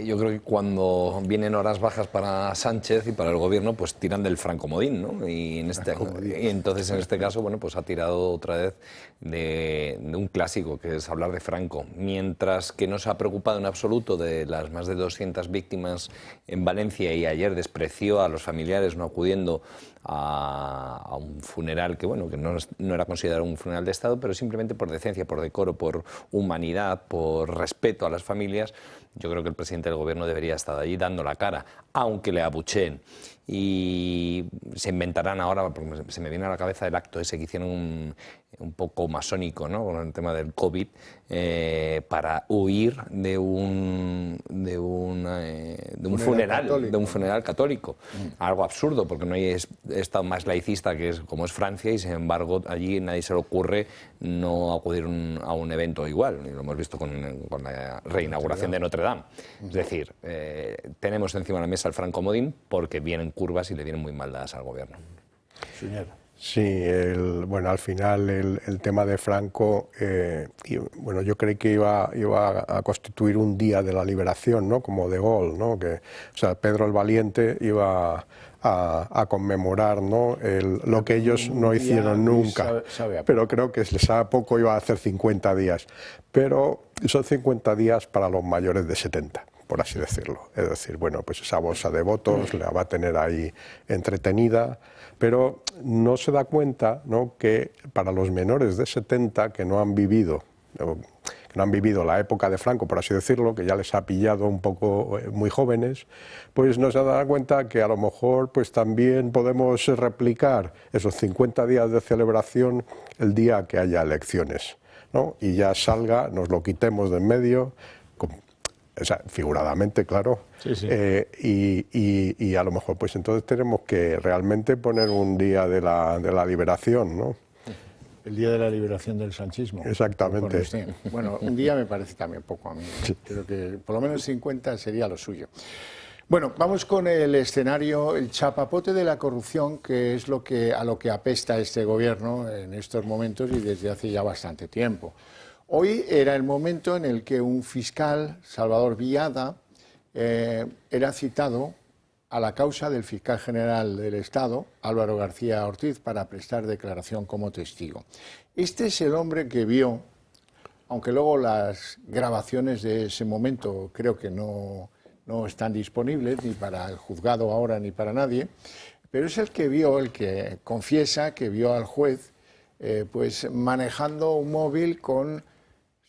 G: Yo creo que cuando vienen horas bajas para Sánchez y para el gobierno, pues tiran del francomodín, ¿no? Y entonces en este caso, bueno, pues ha tirado otra vez de un clásico, que es hablar de Franco. Mientras que no se ha preocupado en absoluto de las más de 200 víctimas en Valencia y ayer despreció a los familiares no acudiendo a un funeral que, bueno, que no era considerado un funeral de Estado, pero simplemente por decencia, por decoro, por humanidad, por respeto a las familias, yo creo que el presidente del gobierno debería estar allí dando la cara, aunque le abucheen. Y se inventarán ahora, porque se me viene a la cabeza el acto ese que hicieron un poco masónico, ¿no?, con el tema del COVID, para huir de un funeral católico. Algo absurdo, porque no hay estado más laicista como es Francia, y sin embargo allí nadie se le ocurre no acudir a un evento igual. Y lo hemos visto con la reinauguración de Notre Dame. Es decir, tenemos encima de la mesa el francomodín porque vienen curvas y le vienen muy mal dadas al gobierno.
I: Sí, bueno, al final el tema de Franco, bueno, yo creí que iba a constituir un día de la liberación, ¿no?, como De Gaulle, ¿no?, o sea, Pedro el Valiente iba a conmemorar, ¿no?, lo que ellos no hicieron nunca, pero creo que les sabe poco, iba a hacer 50 días, pero son 50 días para los mayores de 70. Por así decirlo. Es decir, bueno, pues esa bolsa de votos la va a tener ahí entretenida, pero no se da cuenta, ¿no?, que para los menores de 70 que no han vivido, no han vivido la época de Franco, por así decirlo, que ya les ha pillado un poco muy jóvenes, pues nos han dado cuenta que a lo mejor pues también podemos replicar esos 50 días de celebración el día que haya elecciones, ¿no? Y ya salga, nos lo quitemos de en medio, o sea, figuradamente, claro,
A: sí, sí.
I: Y a lo mejor pues entonces tenemos que realmente poner un día de la liberación, ¿no?
A: El día de la liberación del sanchismo.
I: Exactamente.
A: Bueno, un día me parece también poco a mí. Sí. Creo que por lo menos 50 sería lo suyo. Bueno, vamos con el escenario, el chapapote de la corrupción, que es a lo que apesta este gobierno en estos momentos y desde hace ya bastante tiempo. Hoy era el momento en el que un fiscal, Salvador Biada, era citado a la causa del fiscal general del Estado, Álvaro García Ortiz, para prestar declaración como testigo. Este es el hombre que vio, aunque luego las grabaciones de ese momento creo que no están disponibles ni para el juzgado ahora ni para nadie, pero es el que confiesa que vio al juez pues manejando un móvil con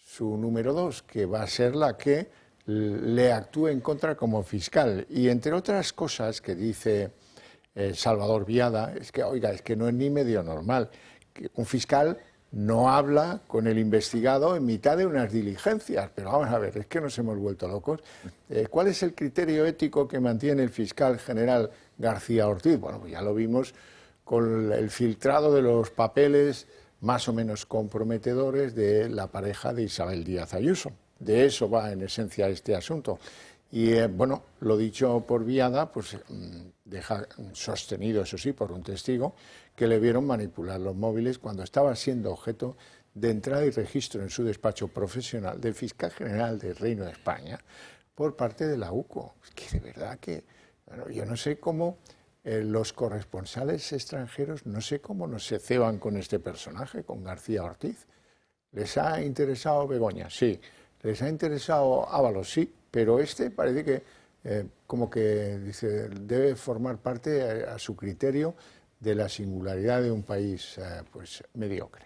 A: su número 2, que va a ser la que le actúe en contra como fiscal. Y entre otras cosas que dice Salvador Biada, es que, oiga, es que no es ni medio normal. Que un fiscal no habla con el investigado en mitad de unas diligencias. Pero vamos a ver, es que nos hemos vuelto locos. ¿Cuál es el criterio ético que mantiene el fiscal general García Ortiz? Bueno, pues ya lo vimos con el filtrado de los papeles más o menos comprometedores de la pareja de Isabel Díaz Ayuso. De eso va en esencia este asunto. Y bueno, lo dicho por Biada, pues deja sostenido, eso sí, por un testigo, que le vieron manipular los móviles cuando estaba siendo objeto de entrada y registro en su despacho profesional del fiscal general del Reino de España por parte de la UCO. Es que de verdad que, bueno, yo no sé cómo los corresponsales extranjeros, no sé cómo no se ceban con este personaje, con García Ortiz. ¿Les ha interesado Begoña? Sí. ¿Les ha interesado Ábalos? Sí, pero este parece que como que dice, debe formar parte a su criterio de la singularidad de un país pues mediocre.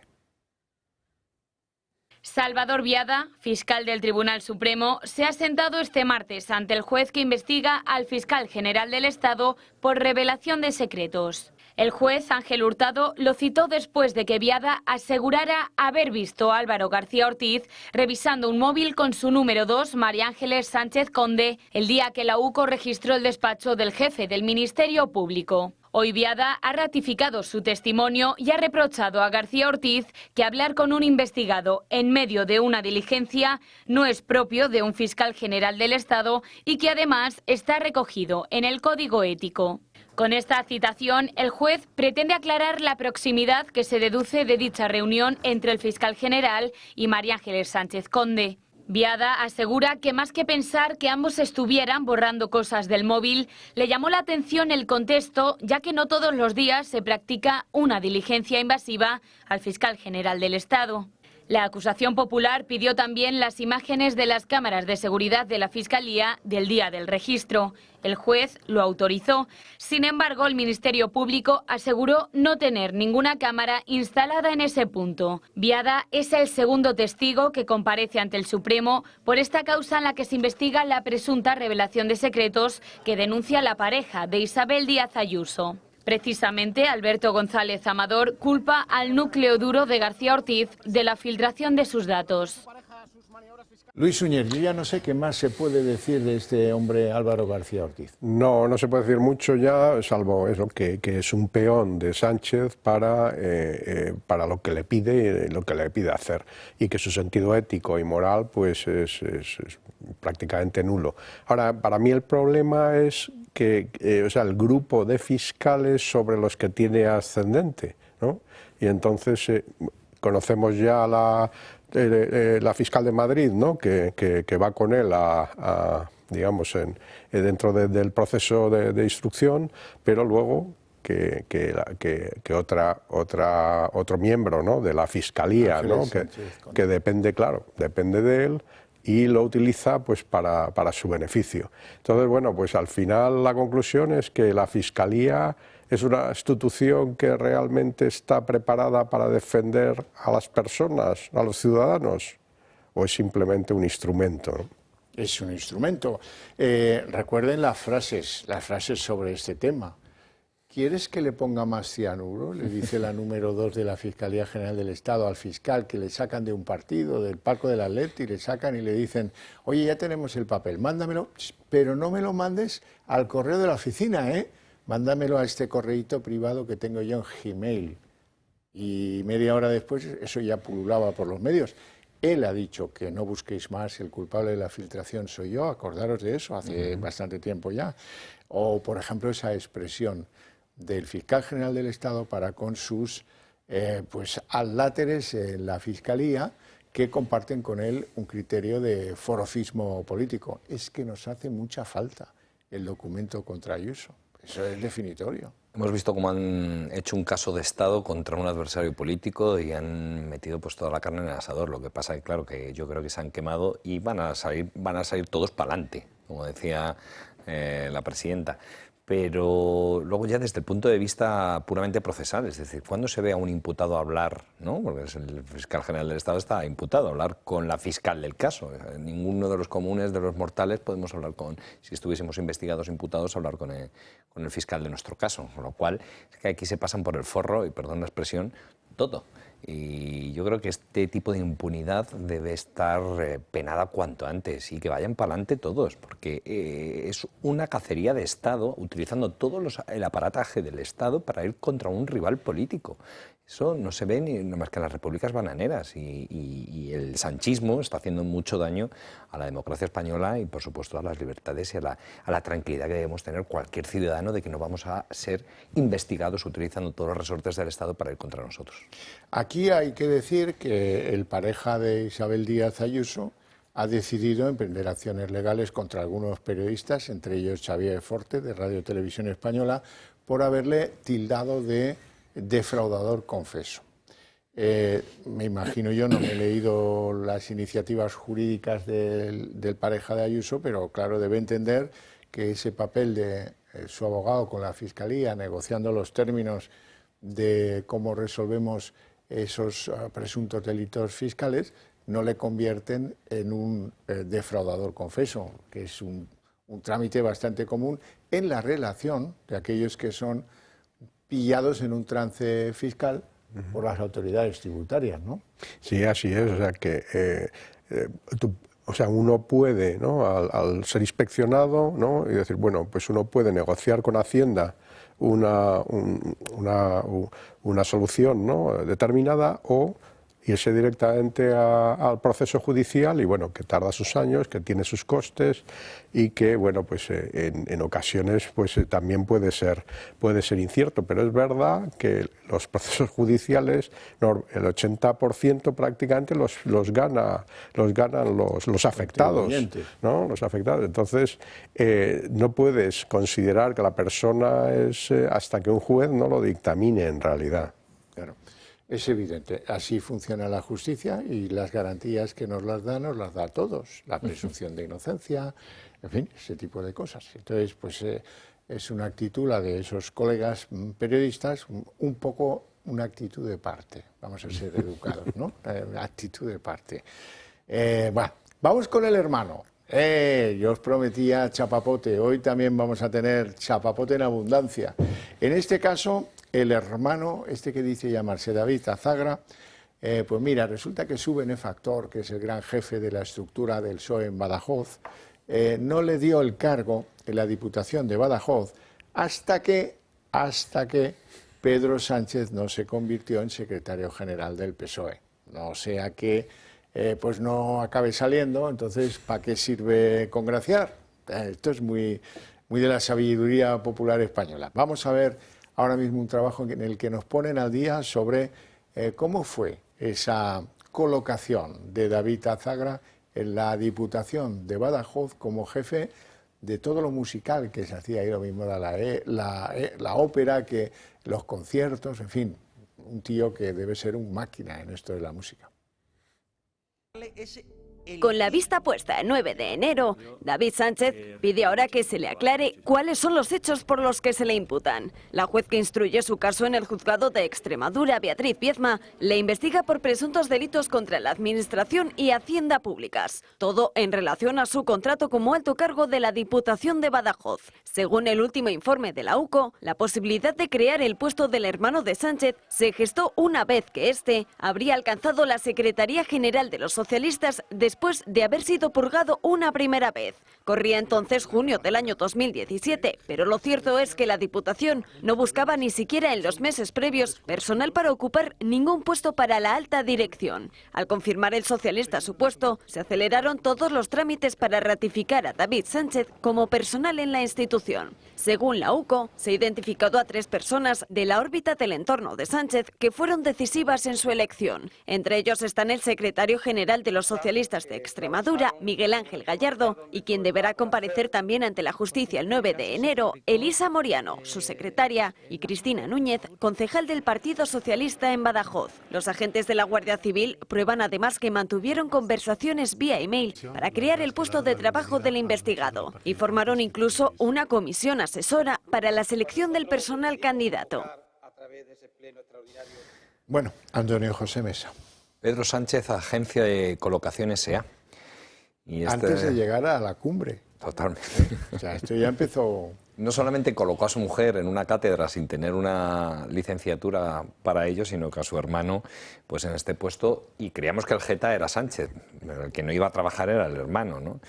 B: Salvador Biada, fiscal del Tribunal Supremo, se ha sentado este martes ante el juez que investiga al fiscal general del Estado por revelación de secretos. El juez Ángel Hurtado lo citó después de que Biada asegurara haber visto a Álvaro García Ortiz revisando un móvil con su número 2, María Ángeles Sánchez Conde, el día que la UCO registró el despacho del jefe del Ministerio Público. Hoy Biada ha ratificado su testimonio y ha reprochado a García Ortiz que hablar con un investigado en medio de una diligencia no es propio de un fiscal general del Estado y que además está recogido en el Código Ético. Con esta citación, el juez pretende aclarar la proximidad que se deduce de dicha reunión entre el fiscal general y María Ángeles Sánchez Conde. Biada asegura que más que pensar que ambos estuvieran borrando cosas del móvil, le llamó la atención el contexto, ya que no todos los días se practica una diligencia invasiva al fiscal general del Estado. La acusación popular pidió también las imágenes de las cámaras de seguridad de la Fiscalía del día del registro. El juez lo autorizó. Sin embargo, el Ministerio Público aseguró no tener ninguna cámara instalada en ese punto. Biada es el segundo testigo que comparece ante el Supremo por esta causa en la que se investiga la presunta revelación de secretos que denuncia la pareja de Isabel Díaz Ayuso. Precisamente, Alberto González Amador culpa al núcleo duro de García Ortiz de la filtración de sus datos.
A: Luis Suñer, yo ya no sé qué más se puede decir de este hombre Álvaro García Ortiz.
I: No se puede decir mucho ya, salvo eso, que es un peón de Sánchez para lo que le pide hacer, y que su sentido ético y moral pues es prácticamente nulo. Ahora, para mí el problema es que el grupo de fiscales sobre los que tiene ascendente, ¿no? Y entonces conocemos ya la fiscal de Madrid, ¿no? que va con él digamos, dentro del proceso de instrucción, pero luego que otro miembro, ¿no? de la fiscalía, ¿no? que depende de él, y lo utiliza pues para su beneficio. Entonces, bueno, pues al final la conclusión es que la Fiscalía es una institución que realmente está preparada para defender a las personas, a los ciudadanos, o es simplemente un instrumento, ¿no?
A: Es un instrumento. Recuerden las frases sobre este tema. ¿Quieres que le ponga más cianuro?, le dice la número 2 de la Fiscalía General del Estado al fiscal, que le sacan de un partido, del palco del Atleti, le sacan y le dicen: oye, ya tenemos el papel, mándamelo, pero no me lo mandes al correo de la oficina, mándamelo a este correíto privado que tengo yo en Gmail. Y media hora después eso ya pululaba por los medios. Él ha dicho que no busquéis más, el culpable de la filtración soy yo, acordaros de eso, hace bastante tiempo ya. O, por ejemplo, esa expresión del fiscal general del Estado para con sus adláteres en la Fiscalía, que comparten con él un criterio de forofismo político. Es que nos hace mucha falta el documento contra Ayuso. Eso es definitorio.
G: Hemos visto cómo han hecho un caso de Estado contra un adversario político y han metido pues toda la carne en el asador. Lo que pasa es claro, que yo creo que se han quemado y van a salir todos para adelante, como decía la presidenta. Pero luego ya desde el punto de vista puramente procesal, es decir, cuando se ve a un imputado hablar, ¿no?, porque el fiscal general del Estado está imputado, hablar con la fiscal del caso. Ninguno de los comunes, de los mortales, podemos hablar si estuviésemos investigados, imputados, hablar con el fiscal de nuestro caso. Con lo cual, es que aquí se pasan por el forro, y perdón la expresión, todo. Y yo creo que este tipo de impunidad debe estar penada cuanto antes y que vayan para adelante todos, porque es una cacería de Estado utilizando todo el aparataje del Estado para ir contra un rival político. Eso no se ve ni más que en las repúblicas bananeras y el sanchismo está haciendo mucho daño a la democracia española y, por supuesto, a las libertades y a la tranquilidad que debemos tener cualquier ciudadano de que no vamos a ser investigados utilizando todos los resortes del Estado para ir contra nosotros.
A: Aquí hay que decir que el pareja de Isabel Díaz Ayuso ha decidido emprender acciones legales contra algunos periodistas, entre ellos Xavier Forte, de Radio Televisión Española, por haberle tildado de defraudador confeso. Me imagino yo, no me he leído las iniciativas jurídicas del pareja de Ayuso, pero claro, debe entender que ese papel de su abogado con la Fiscalía, negociando los términos de cómo resolvemos esos presuntos delitos fiscales, no le convierten en un defraudador confeso, que es un trámite bastante común en la relación de aquellos que son pillados en un trance fiscal por las autoridades tributarias, ¿no?
I: Sí, así es. O sea que uno puede, ¿no?, al ser inspeccionado, ¿no?, y decir, bueno, pues uno puede negociar con Hacienda una solución, ¿no?, determinada, o irse directamente al proceso judicial y, bueno, que tarda sus años, que tiene sus costes y que, bueno, pues en ocasiones pues también puede ser incierto, pero es verdad que los procesos judiciales, el 80% prácticamente los ganan los afectados, ¿no?, los afectados. Entonces, no puedes considerar que la persona es hasta que un juez no lo dictamine en realidad.
A: Claro. Es evidente, así funciona la justicia y las garantías que nos las da a todos, la presunción de inocencia, en fin, ese tipo de cosas. Entonces, pues es una actitud, la de esos colegas periodistas, un poco una actitud de parte, vamos a ser educados, ¿no? Actitud de parte. Bueno, vamos con el hermano. Yo os prometía chapapote, hoy también vamos a tener chapapote en abundancia. En este caso, el hermano, que dice llamarse David Azagra, pues mira, resulta que su benefactor, que es el gran jefe de la estructura del PSOE en Badajoz, no le dio el cargo en la Diputación de Badajoz hasta que Pedro Sánchez no se convirtió en secretario general del PSOE. No sea que pues no acabe saliendo, entonces ¿para qué sirve congraciar? Esto es muy de la sabiduría popular española. Vamos a ver ahora mismo un trabajo en el que nos ponen al día sobre cómo fue esa colocación de David Azagra en la Diputación de Badajoz como jefe de todo lo musical que se hacía ahí, lo mismo la ópera, que los conciertos, en fin, un tío que debe ser un máquina en esto de la música.
J: Ese Con la vista puesta el 9 de enero, David Sánchez pide ahora que se le aclare cuáles son los hechos por los que se le imputan. La juez que instruye su caso en el juzgado de Extremadura, Beatriz Viezma, le investiga por presuntos delitos contra la Administración y Hacienda Públicas. Todo en relación a su contrato como alto cargo de la Diputación de Badajoz. Según el último informe de la UCO, la posibilidad de crear el puesto del hermano de Sánchez se gestó una vez que éste habría alcanzado la Secretaría General de los Socialistas después de haber sido purgado una primera vez. Corría entonces junio del año 2017, pero lo cierto es que la Diputación no buscaba ni siquiera en los meses previos personal para ocupar ningún puesto para la alta dirección. Al confirmar el socialista su puesto, se aceleraron todos los trámites para ratificar a David Sánchez como personal en la institución. Según la UCO, se ha identificado a 3 personas de la órbita del entorno de Sánchez que fueron decisivas en su elección. Entre ellos están el secretario general de los socialistas de Extremadura, Miguel Ángel Gallardo, y quien deberá comparecer también ante la justicia el 9 de enero, Elisa Moriano, su secretaria, y Cristina Núñez, concejal del Partido Socialista en Badajoz. Los agentes de la Guardia Civil prueban además que mantuvieron conversaciones vía email para crear el puesto de trabajo del investigado y formaron incluso una comisión asesora para la selección del personal candidato.
A: Bueno, Antonio José Mesa.
G: Pedro Sánchez, agencia de colocación S.A. Y
A: Antes de llegar a la cumbre.
G: Totalmente.
A: O sea, esto ya empezó...
G: No solamente colocó a su mujer en una cátedra sin tener una licenciatura para ello, sino que a su hermano pues en este puesto, y creíamos que el jeta era Sánchez, pero el que no iba a trabajar era el hermano, ¿no?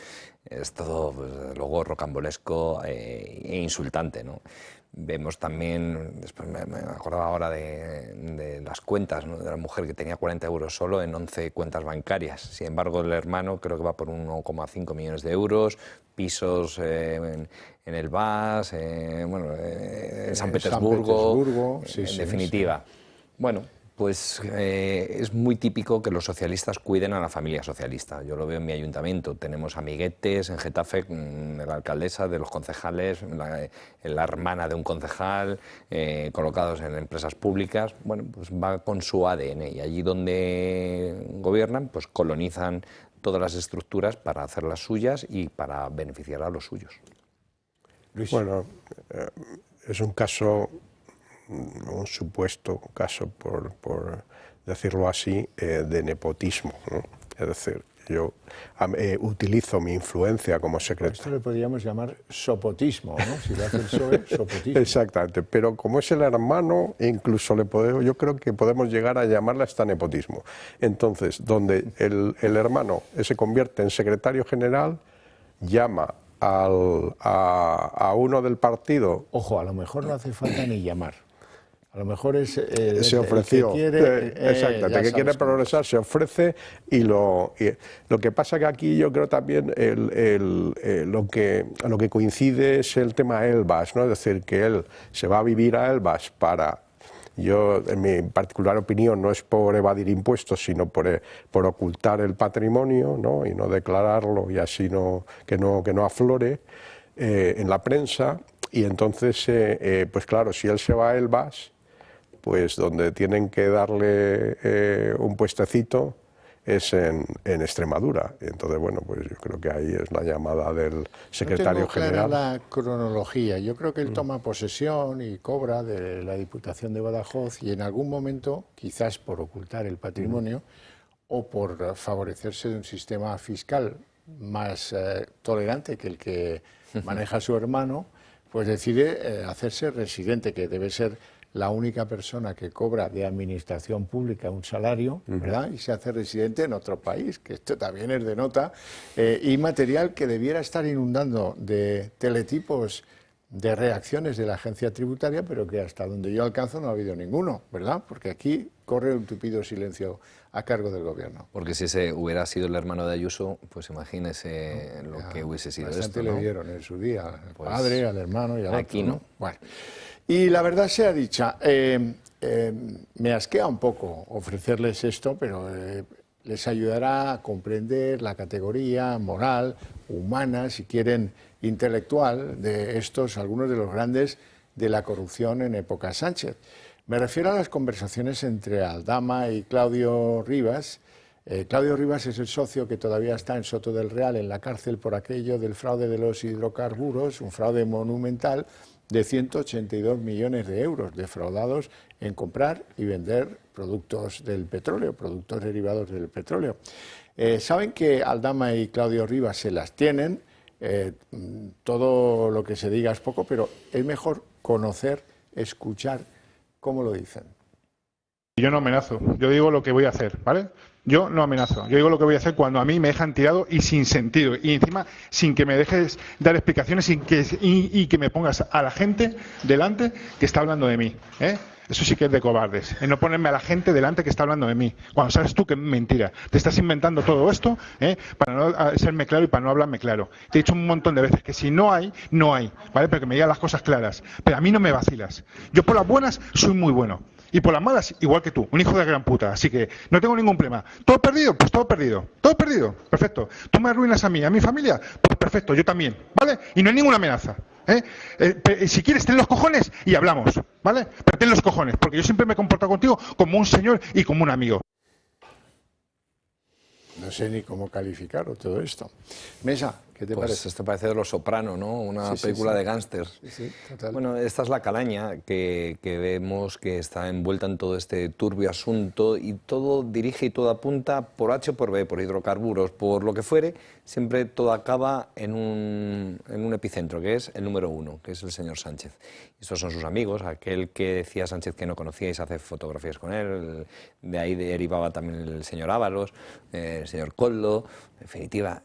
G: Es todo, pues, luego rocambolesco e insultante, ¿no? Vemos también, después me acordaba ahora de las cuentas, ¿no? De la mujer que tenía 40 euros solo en 11 cuentas bancarias. Sin embargo, el hermano creo que va por 1,5 millones de euros, pisos en el VAS, en San Petersburgo,
A: sí,
G: en
A: sí,
G: definitiva.
A: Sí.
G: Bueno, pues es muy típico que los socialistas cuiden a la familia socialista. Yo lo veo en mi ayuntamiento. Tenemos amiguetes en Getafe, la alcaldesa, de los concejales, la hermana de un concejal, colocados en empresas públicas. Bueno, pues va con su ADN y allí donde gobiernan, pues colonizan todas las estructuras para hacer las suyas y para beneficiar a los suyos.
A: Luis.
I: Bueno, es un caso... un supuesto caso, por decirlo así, de nepotismo, ¿no? Es decir, yo utilizo mi influencia como secretario.
A: Esto le podríamos llamar sopotismo, ¿no? Si lo hace el PSOE, sopotismo.
I: Exactamente, pero como es el hermano, incluso yo creo que podemos llegar a llamarla hasta nepotismo. Entonces, donde el hermano se convierte en secretario general, llama a uno del partido.
A: Ojo, a lo mejor no hace falta ni llamar. A lo mejor es
I: se ofreció, exactamente, que quiere progresar, se ofrece y lo que pasa que aquí yo creo también lo que coincide es el tema Elbas, ¿no? Es decir, que él se va a vivir a Elbas yo, en mi particular opinión, no es por evadir impuestos, sino por ocultar el patrimonio, ¿no? Y no declararlo y así que no aflore en la prensa. Y entonces, pues claro, si él se va a Elbas, pues donde tienen que darle un puestecito es en Extremadura. Entonces, bueno, pues yo creo que ahí es la llamada del secretario general.
A: La cronología. Yo creo que él toma posesión y cobra de la Diputación de Badajoz y en algún momento, quizás por ocultar el patrimonio o por favorecerse de un sistema fiscal más tolerante que el que maneja su hermano, pues decide hacerse residente, que debe ser la única persona que cobra de administración pública un salario, ¿verdad? Y se hace residente en otro país, que esto también es de nota, y material que debiera estar inundando de teletipos de reacciones de la agencia tributaria, pero que hasta donde yo alcanzo no ha habido ninguno, ¿verdad? Porque aquí corre un tupido silencio a cargo del gobierno.
G: Porque si ese hubiera sido el hermano de Ayuso, pues imagínese lo que hubiese sido esto, ¿no?
A: Le dieron en su día al padre, al hermano y al
G: aquí
A: otro,
G: no.
A: Bueno. Y la verdad sea dicha, me asquea un poco ofrecerles esto, pero les ayudará a comprender la categoría moral, humana, si quieren, intelectual, de estos, algunos de los grandes de la corrupción en época Sánchez. Me refiero a las conversaciones entre Aldama y Claudio Rivas, Claudio Rivas es el socio que todavía está en Soto del Real, en la cárcel, por aquello del fraude de los hidrocarburos, un fraude monumental de 182 millones de euros defraudados en comprar y vender productos del petróleo, productos derivados del petróleo. Saben que Aldama y Claudio Rivas se las tienen, todo lo que se diga es poco, pero es mejor conocer, escuchar cómo lo dicen.
K: Yo no amenazo, yo digo lo que voy a hacer, ¿vale? Yo no amenazo, yo digo lo que voy a hacer cuando a mí me dejan tirado y sin sentido, y encima sin que me dejes dar explicaciones y que me pongas a la gente delante que está hablando de mí, ¿eh? Eso sí que es de cobardes, en no ponerme a la gente delante que está hablando de mí, cuando sabes tú que es mentira. Te estás inventando todo esto, para no serme claro y para no hablarme claro. Te he dicho un montón de veces que si no hay, no hay, ¿vale? Pero que me digas las cosas claras. Pero a mí no me vacilas. Yo por las buenas soy muy bueno. Y por las malas, igual que tú, un hijo de gran puta. Así que no tengo ningún problema. ¿Todo perdido? Pues todo perdido. Todo perdido. Perfecto. ¿Tú me arruinas a mí, a mi familia? Pues perfecto, yo también, ¿vale? Y no hay ninguna amenaza. Si quieres, ten los cojones y hablamos, ¿vale? Pero ten los cojones, porque yo siempre me he comportado contigo como un señor y como un amigo.
A: No sé ni cómo calificarlo todo esto. Mesa, ¿qué te parece?
G: Este parece de Los Soprano, ¿no? Una película de gángsters.
A: Sí, total.
G: Bueno, esta es la calaña que vemos que está envuelta en todo este turbio asunto y todo dirige y todo apunta por H o por B, por hidrocarburos, por lo que fuere, siempre todo acaba en un epicentro, que es el número 1, que es el señor Sánchez. Estos son sus amigos, aquel que decía Sánchez que no conocía y se hace fotografías con él, de ahí derivaba también el señor Ábalos, el señor Koldo, en definitiva,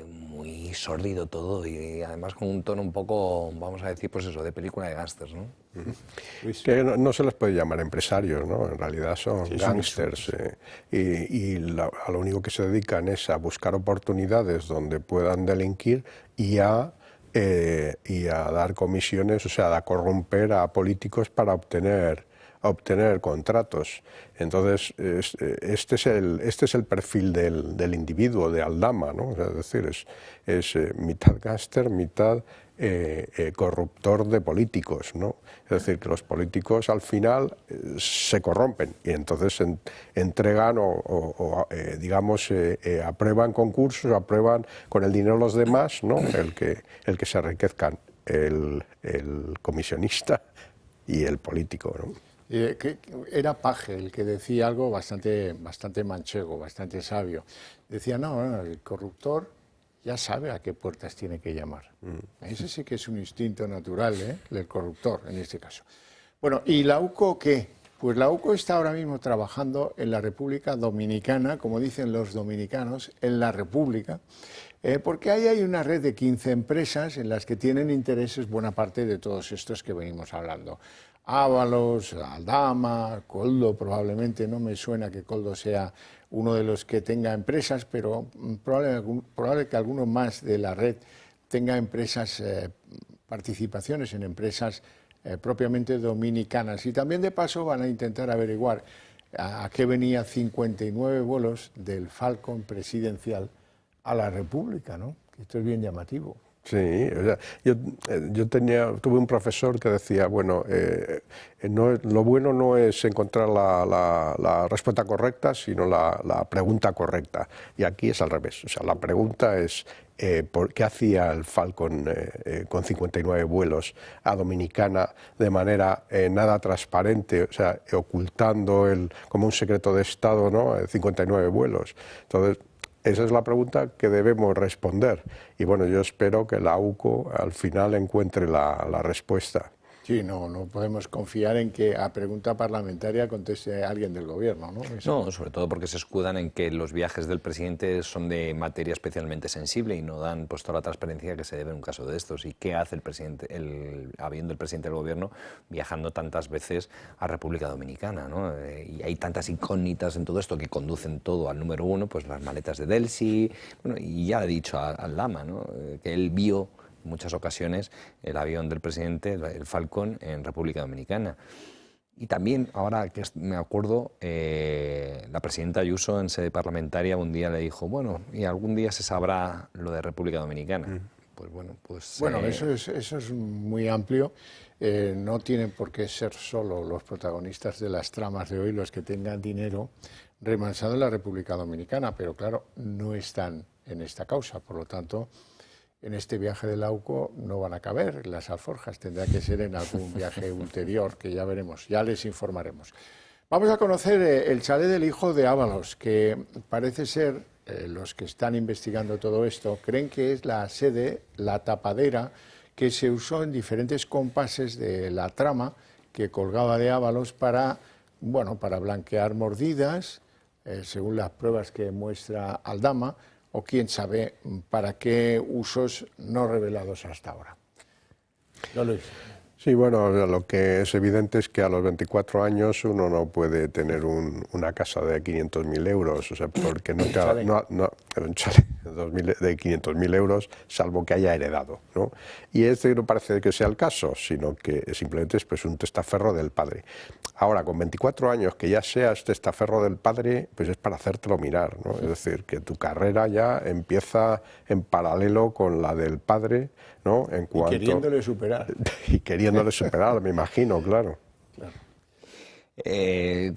G: muy sórdido todo y además con un tono un poco, vamos a decir, pues eso, de película de gángsters, ¿no?
I: Que no se les puede llamar empresarios, ¿no? En realidad son gángsters y a lo único que se dedican es a buscar oportunidades donde puedan delinquir y a dar comisiones, o sea, a corromper a políticos para obtener contratos. Entonces, este es el perfil del individuo, de Aldama, ¿no? O sea, es decir, es mitad gángster, mitad corruptor de políticos, ¿no? Es decir, que los políticos al final se corrompen y entonces entregan digamos, aprueban concursos, aprueban con el dinero de los demás, ¿no? el que se enriquezcan el comisionista y el político, ¿no?
A: Que era Paje el que decía algo bastante manchego, bastante sabio. Decía, no, el corruptor ya sabe a qué puertas tiene que llamar. Ese sí que es un instinto natural, del corruptor, en este caso. Bueno, ¿y la UCO qué? Pues la UCO está ahora mismo trabajando en la República Dominicana, como dicen los dominicanos, en la República, porque ahí hay una red de 15 empresas en las que tienen intereses buena parte de todos estos que venimos hablando. Ábalos, Aldama, Koldo, probablemente, no me suena que Koldo sea uno de los que tenga empresas, pero probable que alguno más de la red tenga empresas, participaciones en empresas propiamente dominicanas. Y también de paso van a intentar averiguar a qué venía 59 vuelos del Falcon presidencial a la República, ¿no? Esto es bien llamativo.
I: Sí, o sea, yo tuve un profesor que decía, bueno, lo bueno no es encontrar la respuesta correcta, sino la pregunta correcta. Y aquí es al revés, o sea, la pregunta es ¿por qué hacía el Falcon con 59 vuelos a Dominicana de manera nada transparente, o sea, ocultando como un secreto de Estado, ¿no? 59 vuelos. Entonces, esa es la pregunta que debemos responder y bueno, yo espero que la UCO al final encuentre la respuesta.
A: Sí, no podemos confiar en que a pregunta parlamentaria conteste alguien del gobierno, ¿no?
G: No, sobre todo porque se escudan en que los viajes del presidente son de materia especialmente sensible y no dan pues toda la transparencia que se debe en un caso de estos. ¿Y qué hace el presidente, el avión del presidente del gobierno viajando tantas veces a República Dominicana, ¿no? Y hay tantas incógnitas en todo esto que conducen todo al número 1, pues las maletas de Delsi, bueno, y ya he dicho al Lama, ¿no? Que él vio en muchas ocasiones el avión del presidente, el Falcon, en República Dominicana. Y también, ahora que me acuerdo, la presidenta Ayuso en sede parlamentaria un día le dijo, bueno, y algún día se sabrá lo de República Dominicana. Pues bueno, pues...
A: Bueno, eso es muy amplio. No tienen por qué ser solo los protagonistas de las tramas de hoy los que tengan dinero remansado en la República Dominicana, pero claro, no están en esta causa, por lo tanto, en este viaje de Lauco no van a caber las alforjas, tendrá que ser en algún viaje ulterior, que ya veremos, ya les informaremos. Vamos a conocer el chalet del hijo de Ábalos, que parece ser, los que están investigando todo esto, creen que es la sede, la tapadera, que se usó en diferentes compases de la trama que colgaba de Ábalos para, bueno, para blanquear mordidas, según las pruebas que muestra Aldama, o quién sabe para qué usos no revelados hasta ahora. ¿No, Luis?
I: Sí, bueno, lo que es evidente es que a los 24 años uno no puede tener una casa de 500.000 euros, o sea, porque un chalet de 500.000 euros, salvo que haya heredado, ¿no? Y este no parece que sea el caso, sino que simplemente es pues, un testaferro del padre. Ahora, con 24 años, que ya seas testaferro del padre, pues es para hacértelo mirar, ¿no? Es decir, que tu carrera ya empieza en paralelo con la del padre, ¿no? En cuanto...
A: Y queriéndole superar.
I: Y queriéndole superar, me imagino, claro.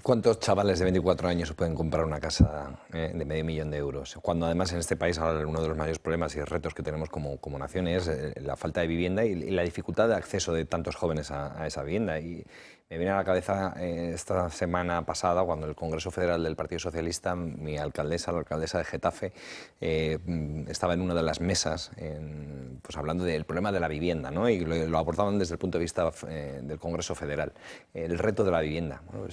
G: ¿Cuántos chavales de 24 años se pueden comprar una casa de $500.000 de euros? Cuando además en este país ahora uno de los mayores problemas y retos que tenemos como nación es la falta de vivienda y la dificultad de acceso de tantos jóvenes a esa vivienda. Y me viene a la cabeza esta semana pasada, cuando el Congreso Federal del Partido Socialista, mi alcaldesa, la alcaldesa de Getafe, estaba en una de las mesas pues hablando del problema de la vivienda, ¿no? Y lo abordaban desde el punto de vista del Congreso Federal, el reto de la vivienda. Bueno,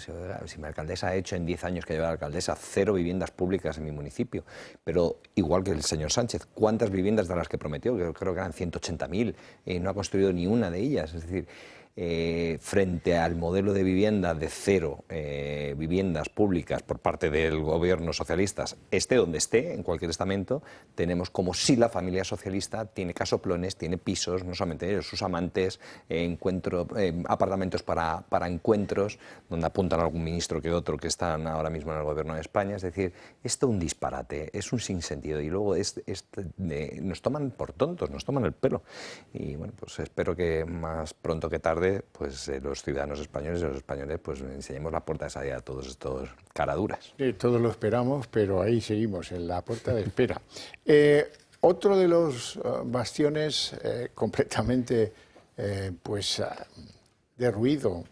G: si mi alcaldesa ha hecho en 10 años que lleva la alcaldesa 0 viviendas públicas en mi municipio, pero igual que el señor Sánchez, ¿cuántas viviendas de las que prometió? Creo que eran 180.000, no ha construido ni una de ellas, es decir... frente al modelo de vivienda de 0 viviendas públicas por parte del gobierno socialista, esté donde esté, en cualquier estamento, tenemos como si la familia socialista tiene casoplones, tiene pisos, no solamente ellos, sus amantes, apartamentos para encuentros, donde apuntan a algún ministro que otro que están ahora mismo en el gobierno de España. Es decir, esto es un disparate, es un sinsentido y luego nos toman por tontos, nos toman el pelo. Y bueno, pues espero que más pronto que tarde pues los ciudadanos españoles y los españoles pues enseñemos la puerta de salida a todos estos caraduras.
A: Sí, todos lo esperamos, pero ahí seguimos, en la puerta de espera. Otro de los bastiones completamente pues derruido,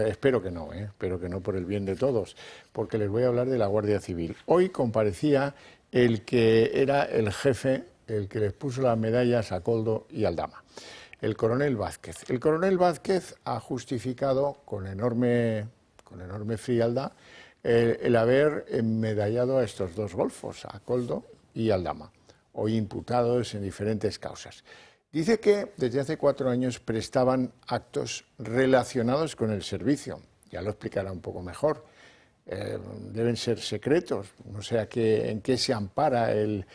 A: espero que no por el bien de todos, porque les voy a hablar de la Guardia Civil. Hoy comparecía el que era el jefe, el que les puso las medallas a Koldo y Aldama, el coronel Vázquez. El coronel Vázquez ha justificado con enorme frialdad el haber medallado a estos dos golfos, a Koldo y Aldama, hoy imputados en diferentes causas. Dice que desde hace 4 años prestaban actos relacionados con el servicio. Ya lo explicará un poco mejor. Deben ser secretos, no sé en qué se ampara el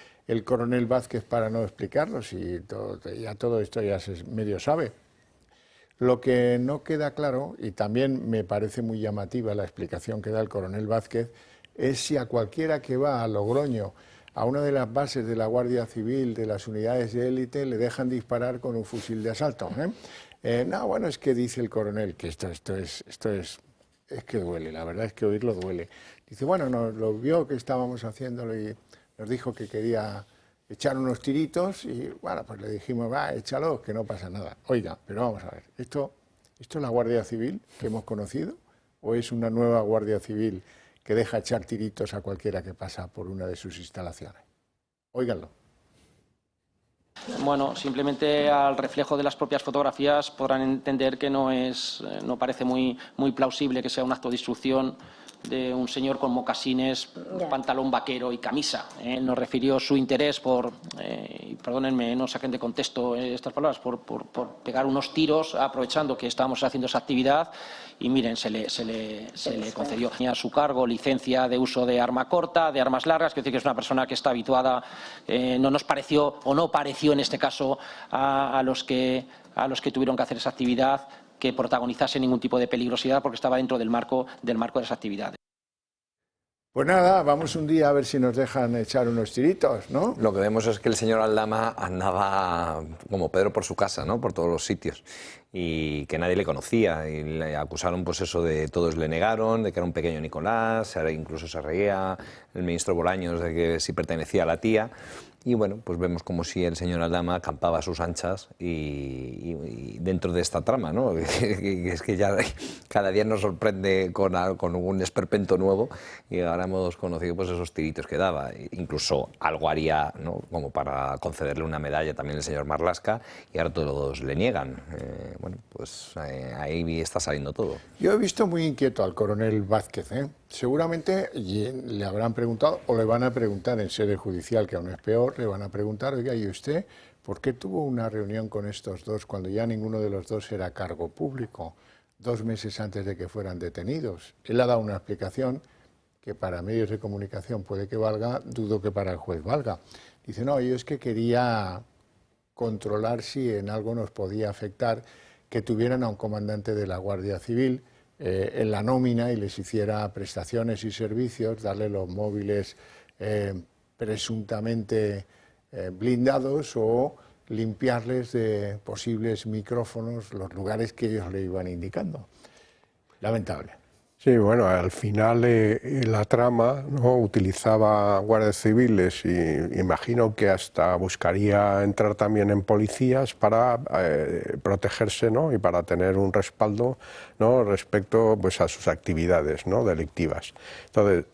A: coronel Vázquez para no explicarlos, y ya todo esto ya se medio sabe. Lo que no queda claro, y también me parece muy llamativa la explicación que da el coronel Vázquez, es si a cualquiera que va a Logroño, a una de las bases de la Guardia Civil, de las unidades de élite, le dejan disparar con un fusil de asalto. No, bueno, es que dice el coronel que esto es que duele, la verdad es que oírlo duele. Dice, bueno, nos lo vio que estábamos haciéndolo y nos dijo que quería echar unos tiritos y, bueno, pues le dijimos, va, échalo, que no pasa nada. Oiga, pero vamos a ver, ¿esto es la Guardia Civil que hemos conocido o es una nueva Guardia Civil que deja echar tiritos a cualquiera que pasa por una de sus instalaciones? Óiganlo.
L: Bueno, simplemente al reflejo de las propias fotografías podrán entender que no parece muy plausible que sea un acto de instrucción de un señor con mocasines, pantalón vaquero y camisa. Él nos refirió su interés por, y perdónenme, no saquen de contexto estas palabras, por pegar unos tiros aprovechando que estábamos haciendo esa actividad y miren, se le concedió a su cargo licencia de uso de arma corta, de armas largas, quiero decir que es una persona que está habituada, no nos pareció o no pareció en este caso a los que tuvieron que hacer esa actividad que protagonizase ningún tipo de peligrosidad porque estaba dentro del marco de esa actividad.
A: Pues nada, vamos un día a ver si nos dejan echar unos tiritos, ¿no?
G: Lo que vemos es que el señor Aldama andaba como Pedro por su casa, ¿no? Por todos los sitios, y que nadie le conocía, y le acusaron, pues eso, de todos le negaron, de que era un pequeño Nicolás, incluso se reía el ministro Bolaños de que sí pertenecía a la tía. Y bueno, pues vemos como si el señor Aldama acampaba a sus anchas y dentro de esta trama, ¿no? Es que ya cada día nos sorprende con un esperpento nuevo, y ahora hemos conocido pues esos tiritos que daba. Incluso algo haría, ¿no? Como para concederle una medalla también el señor Marlaska, y ahora todos le niegan. Bueno, pues ahí está saliendo todo.
A: Yo he visto muy inquieto al coronel Vázquez, ¿eh? Seguramente le habrán preguntado, o le van a preguntar en sede judicial, que aún es peor, le van a preguntar, oiga, ¿y usted por qué tuvo una reunión con estos dos cuando ya ninguno de los dos era cargo público, 2 meses antes de que fueran detenidos? Él ha dado una explicación que para medios de comunicación puede que valga, dudo que para el juez valga. Dice, no, yo es que quería controlar si en algo nos podía afectar que tuvieran a un comandante de la Guardia Civil en la nómina y les hiciera prestaciones y servicios, darle los móviles presuntamente blindados o limpiarles de posibles micrófonos los lugares que ellos le iban indicando. Lamentable.
I: Sí, bueno, al final la trama, ¿no?, utilizaba guardias civiles y imagino que hasta buscaría entrar también en policías para protegerse, ¿no?, y para tener un respaldo, ¿no?, respecto pues, a sus actividades, ¿no?, delictivas. Entonces,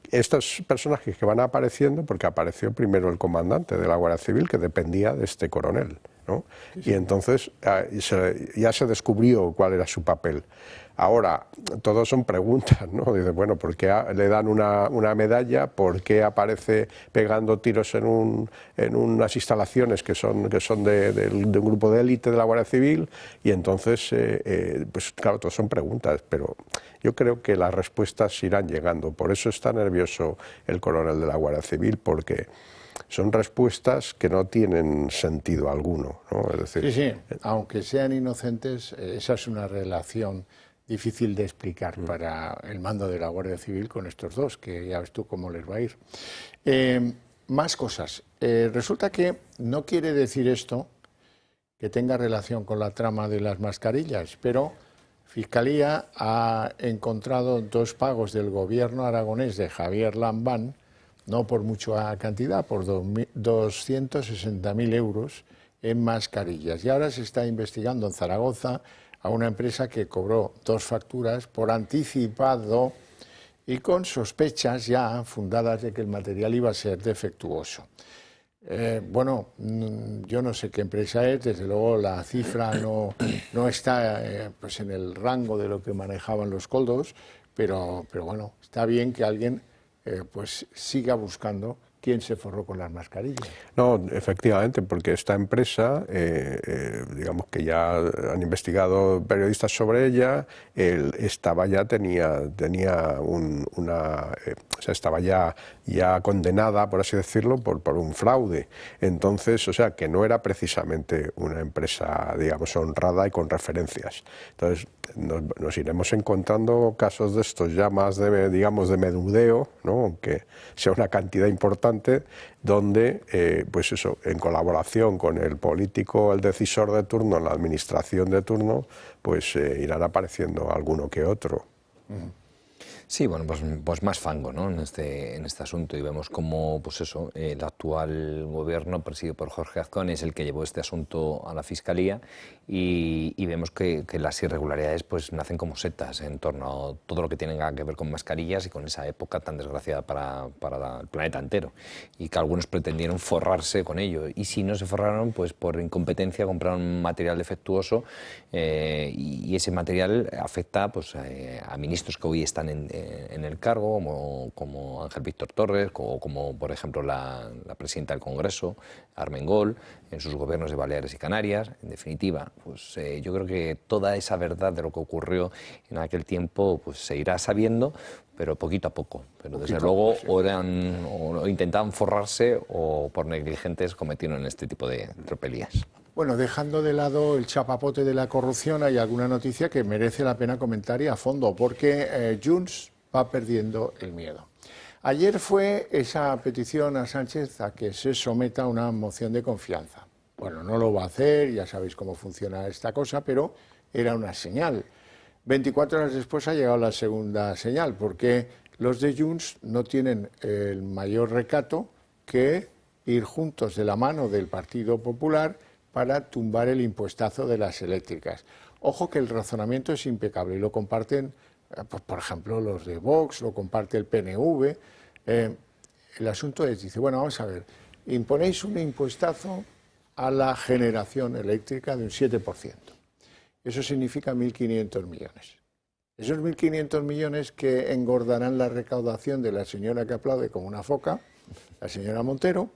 I: estos personajes que van apareciendo, porque apareció primero el comandante de la Guardia Civil, que dependía de este coronel, ¿no? Y entonces ya se descubrió cuál era su papel. Ahora, todos son preguntas, ¿no? Dice, bueno, ¿por qué le dan una medalla? ¿Por qué aparece pegando tiros en unas instalaciones que son de un grupo de élite de la Guardia Civil? Y entonces, pues claro, todos son preguntas, pero yo creo que las respuestas irán llegando. Por eso está nervioso el coronel de la Guardia Civil, porque son respuestas que no tienen sentido alguno, ¿no? Es decir,
A: sí, aunque sean inocentes, esa es una relación difícil de explicar para el mando de la Guardia Civil con estos dos, que ya ves tú cómo les va a ir. Más cosas. Resulta que no quiere decir esto que tenga relación con la trama de las mascarillas, pero Fiscalía ha encontrado 2 pagos del gobierno aragonés de Javier Lambán, no por mucha cantidad, por 260.000 euros en mascarillas. Y ahora se está investigando en Zaragoza a una empresa que cobró 2 facturas por anticipado y con sospechas ya fundadas de que el material iba a ser defectuoso. Bueno, yo no sé qué empresa es, desde luego la cifra no está pues en el rango de lo que manejaban los coldos, pero bueno, está bien que alguien pues siga buscando quién se forró con las mascarillas.
I: No, efectivamente, porque esta empresa, digamos que ya han investigado periodistas sobre ella, estaba ya estaba ya condenada, por así decirlo, por un fraude. Entonces, o sea, que no era precisamente una empresa, digamos, honrada y con referencias. Entonces, nos iremos encontrando casos de estos ya más de, digamos, de menudeo, ¿no?, aunque sea una cantidad importante, donde, pues eso, en colaboración con el político, el decisor de turno, la administración de turno, pues irán apareciendo alguno que otro.
G: Sí, bueno, pues más fango, ¿no?, en este asunto, y vemos cómo, pues eso, el actual gobierno presidido por Jorge Azcón es el que llevó este asunto a la Fiscalía, y vemos que las irregularidades pues nacen como setas en torno a todo lo que tiene que ver con mascarillas y con esa época tan desgraciada para el planeta entero, y que algunos pretendieron forrarse con ello, y si no se forraron, pues por incompetencia compraron material defectuoso, y ese material afecta pues a ministros que hoy están en el cargo, como Ángel Víctor Torres, o como por ejemplo la presidenta del Congreso, Armengol, en sus gobiernos de Baleares y Canarias. En definitiva, pues yo creo que toda esa verdad de lo que ocurrió en aquel tiempo pues se irá sabiendo, pero poquito a poco. Pero desde luego o intentaban forrarse, o por negligentes cometieron este tipo de tropelías.
A: Bueno, dejando de lado el chapapote de la corrupción, hay alguna noticia que merece la pena comentar y a fondo, porque Junts va perdiendo el miedo. Ayer fue esa petición a Sánchez a que se someta a una moción de confianza. Bueno, no lo va a hacer, ya sabéis cómo funciona esta cosa, pero era una señal. 24 horas después ha llegado la segunda señal, porque los de Junts no tienen el mayor recato que ir juntos de la mano del Partido Popular para tumbar el impuestazo de las eléctricas. Ojo que el razonamiento es impecable y lo comparten, pues, por ejemplo, los de Vox, lo comparte el PNV. El asunto es, dice, bueno, vamos a ver, imponéis un impuestazo a la generación eléctrica de un 7%. Eso significa 1.500 millones. Esos 1.500 millones que engordarán la recaudación de la señora que aplaude como una foca, la señora Montero,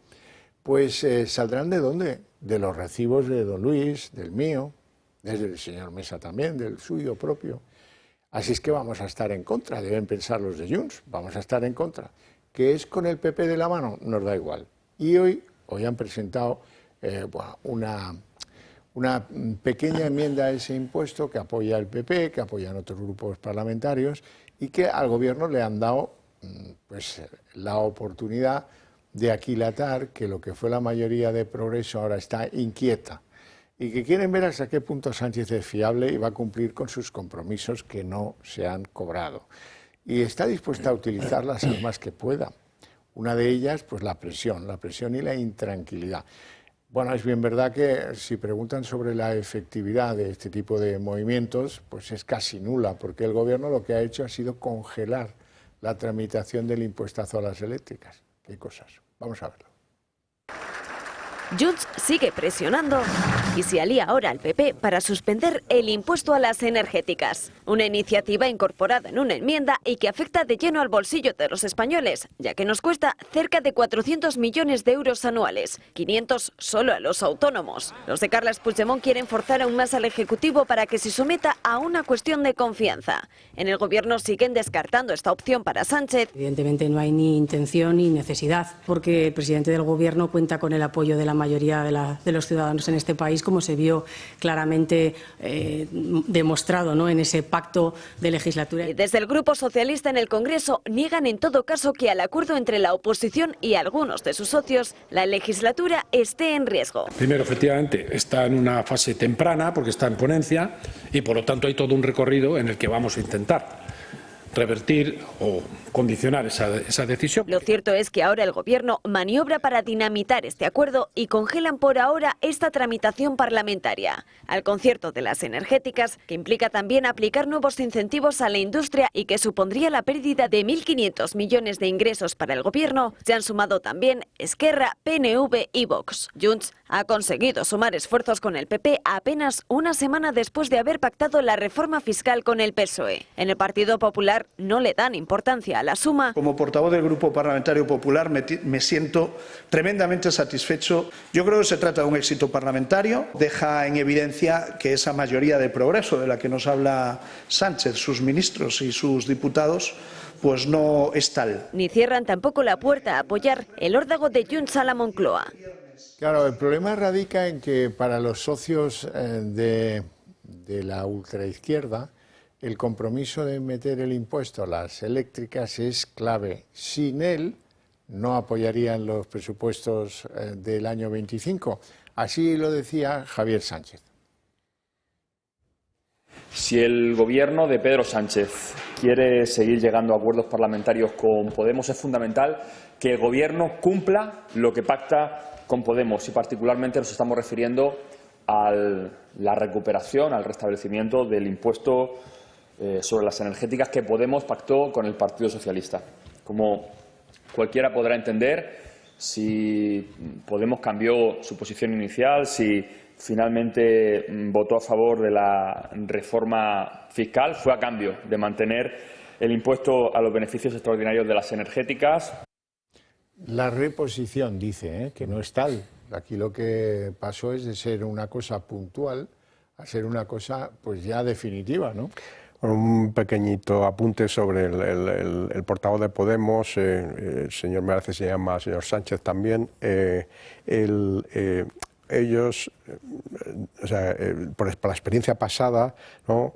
A: pues saldrán ¿de dónde? De los recibos de don Luis, del mío, desde el señor Mesa también, del suyo propio. Así es que vamos a estar en contra, deben pensar los de Junts, vamos a estar en contra. ¿Que es con el PP de la mano? Nos da igual. Y hoy han presentado una pequeña enmienda a ese impuesto que apoya el PP, que apoyan otros grupos parlamentarios y que al Gobierno le han dado pues, la oportunidad de aquilatar que lo que fue la mayoría de Progreso ahora está inquieta y que quieren ver hasta qué punto Sánchez es fiable y va a cumplir con sus compromisos que no se han cobrado. Y está dispuesta a utilizar las armas que pueda. Una de ellas, pues la presión y la intranquilidad. Bueno, es bien verdad que si preguntan sobre la efectividad de este tipo de movimientos, pues es casi nula, porque el Gobierno lo que ha hecho ha sido congelar la tramitación del impuestazo a las eléctricas. ¿Qué cosas? Vamos a verlo.
J: Junts sigue presionando y se alía ahora al PP para suspender el impuesto a las energéticas. Una iniciativa incorporada en una enmienda y que afecta de lleno al bolsillo de los españoles, ya que nos cuesta cerca de 400 millones de euros anuales, 500 solo a los autónomos. Los de Carles Puigdemont quieren forzar aún más al Ejecutivo para que se someta a una cuestión de confianza. En el Gobierno siguen descartando esta opción para Sánchez.
M: Evidentemente no hay ni intención ni necesidad, porque el presidente del Gobierno cuenta con el apoyo de la mayoría de los ciudadanos en este país, como se vio claramente demostrado, ¿no?, en ese pacto de legislatura.
J: Y desde el Grupo Socialista en el Congreso niegan en todo caso que al acuerdo entre la oposición y algunos de sus socios la legislatura esté en riesgo.
N: Primero, efectivamente, está en una fase temprana porque está en ponencia y por lo tanto hay todo un recorrido en el que vamos a intentar revertir o condicionar esa decisión.
J: Lo cierto es que ahora el Gobierno maniobra para dinamitar este acuerdo y congelan por ahora esta tramitación parlamentaria. Al concierto de las energéticas, que implica también aplicar nuevos incentivos a la industria y que supondría la pérdida de 1.500 millones de ingresos para el Gobierno, se han sumado también Esquerra, PNV y Vox. Junts ha conseguido sumar esfuerzos con el PP apenas una semana después de haber pactado la reforma fiscal con el PSOE. En el Partido Popular no le dan importancia a la suma.
O: Como portavoz del Grupo Parlamentario Popular me siento tremendamente satisfecho. Yo creo que se trata de un éxito parlamentario. Deja en evidencia que esa mayoría de progreso de la que nos habla Sánchez, sus ministros y sus diputados, pues no es tal.
J: Ni cierran tampoco la puerta a apoyar el órdago de Junts a la Moncloa.
A: Claro, el problema radica en que para los socios de la ultraizquierda el compromiso de meter el impuesto a las eléctricas es clave. Sin él no apoyarían los presupuestos del año 25. Así lo decía Javier Sánchez.
P: Si el Gobierno de Pedro Sánchez quiere seguir llegando a acuerdos parlamentarios con Podemos, es fundamental que el Gobierno cumpla lo que pacta con Podemos y particularmente nos estamos refiriendo a la recuperación, al restablecimiento del impuesto sobre las energéticas que Podemos pactó con el Partido Socialista. Como cualquiera podrá entender, si Podemos cambió su posición inicial, si finalmente votó a favor de la reforma fiscal, fue a cambio de mantener el impuesto a los beneficios extraordinarios de las energéticas.
A: La reposición dice que no es tal. Aquí lo que pasó es de ser una cosa puntual a ser una cosa pues ya definitiva, ¿no?
I: Un pequeñito apunte sobre el portavoz de Podemos, el señor, me parece que se llama señor Sánchez también. ellos, por la experiencia pasada, ¿no?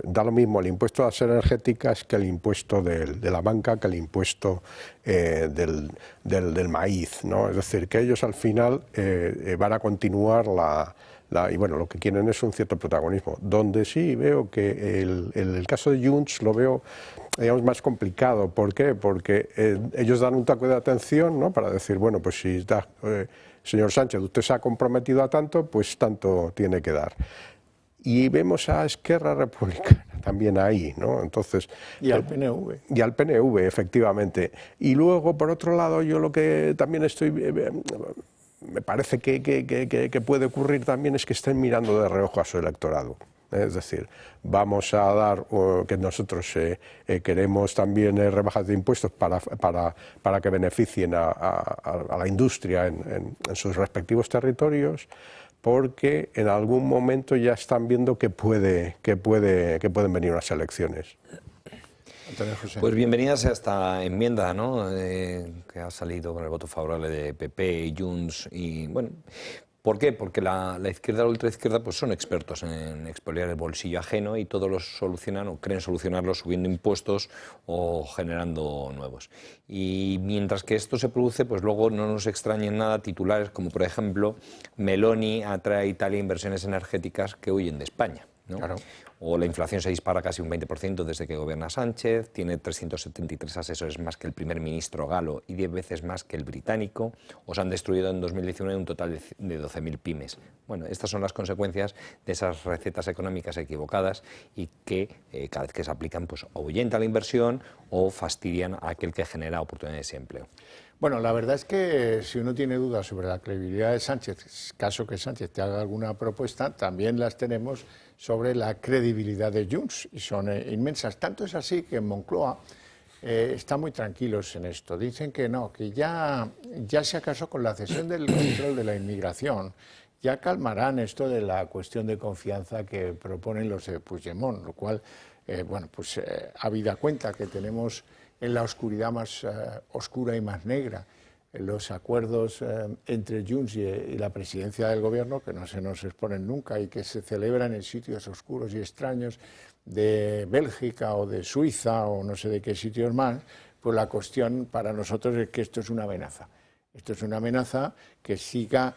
I: Da lo mismo el impuesto a las energéticas que el impuesto de la banca, que el impuesto del maíz, ¿no? Es decir, que ellos al final van a continuar y bueno, lo que quieren es un cierto protagonismo. Donde sí veo que el caso de Junts lo veo, digamos, más complicado. ¿Por qué? Porque ellos dan un taco de atención, ¿no? Para decir, bueno, pues si está, señor Sánchez, usted se ha comprometido a tanto, pues tanto tiene que dar. Y vemos a Esquerra Republicana también ahí, ¿no? Entonces,
A: y al PNV.
I: Y al PNV, efectivamente. Y luego, por otro lado, yo lo que también me parece que puede ocurrir también es que estén mirando de reojo a su electorado. Es decir, vamos a dar, que nosotros queremos también rebajas de impuestos para que beneficien a la industria en sus respectivos territorios, porque en algún momento ya están viendo que pueden venir unas elecciones.
G: Pues bienvenida sea esta enmienda, ¿no? Que ha salido con el voto favorable de PP y Junts. Y bueno, ¿por qué? Porque la izquierda o la ultraizquierda pues son expertos en expoliar el bolsillo ajeno y todos los solucionan o creen solucionarlo subiendo impuestos o generando nuevos. Y mientras que esto se produce, pues luego no nos extrañen nada titulares como, por ejemplo, Meloni atrae a Italia inversiones energéticas que huyen de España, ¿no? Claro. O la inflación se dispara casi un 20% desde que gobierna Sánchez, tiene 373 asesores más que el primer ministro galo y 10 veces más que el británico, o se han destruido en 2019 un total de 12.000 pymes. Bueno, estas son las consecuencias de esas recetas económicas equivocadas y que cada vez que se aplican pues ahuyenta la inversión o fastidian a aquel que genera oportunidades de empleo.
A: Bueno, la verdad es que si uno tiene dudas sobre la credibilidad de Sánchez, caso que Sánchez te haga alguna propuesta, también las tenemos sobre la credibilidad de Junts, y son inmensas. Tanto es así que en Moncloa están muy tranquilos en esto. Dicen que no, que ya se acasó con la cesión del control de la inmigración, ya calmarán esto de la cuestión de confianza que proponen los de Puigdemont, lo cual, bueno, pues habida cuenta que tenemos en la oscuridad más oscura y más negra los acuerdos entre Junts y la presidencia del gobierno, que no se nos exponen nunca y que se celebran en sitios oscuros y extraños de Bélgica o de Suiza o no sé de qué sitios más, pues la cuestión para nosotros es que esto es una amenaza. Esto es una amenaza que siga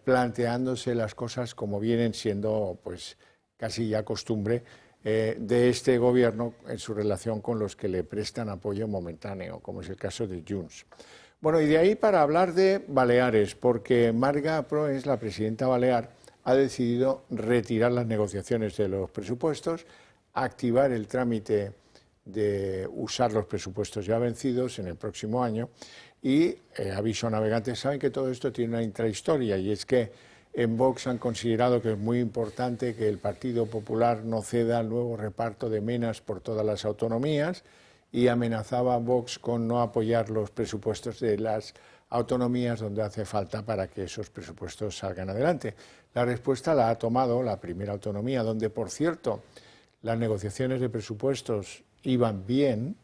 A: planteándose las cosas como vienen siendo pues casi ya costumbre de este gobierno en su relación con los que le prestan apoyo momentáneo, como es el caso de Junts. Bueno, y de ahí para hablar de Baleares, porque Marga Proens, la presidenta balear, ha decidido retirar las negociaciones de los presupuestos, activar el trámite de usar los presupuestos ya vencidos en el próximo año y, aviso a navegantes, saben que todo esto tiene una intrahistoria y es que en Vox han considerado que es muy importante que el Partido Popular no ceda al nuevo reparto de menas por todas las autonomías y amenazaba a Vox con no apoyar los presupuestos de las autonomías donde hace falta para que esos presupuestos salgan adelante. La respuesta la ha tomado la primera autonomía, donde, por cierto, las negociaciones de presupuestos iban bien,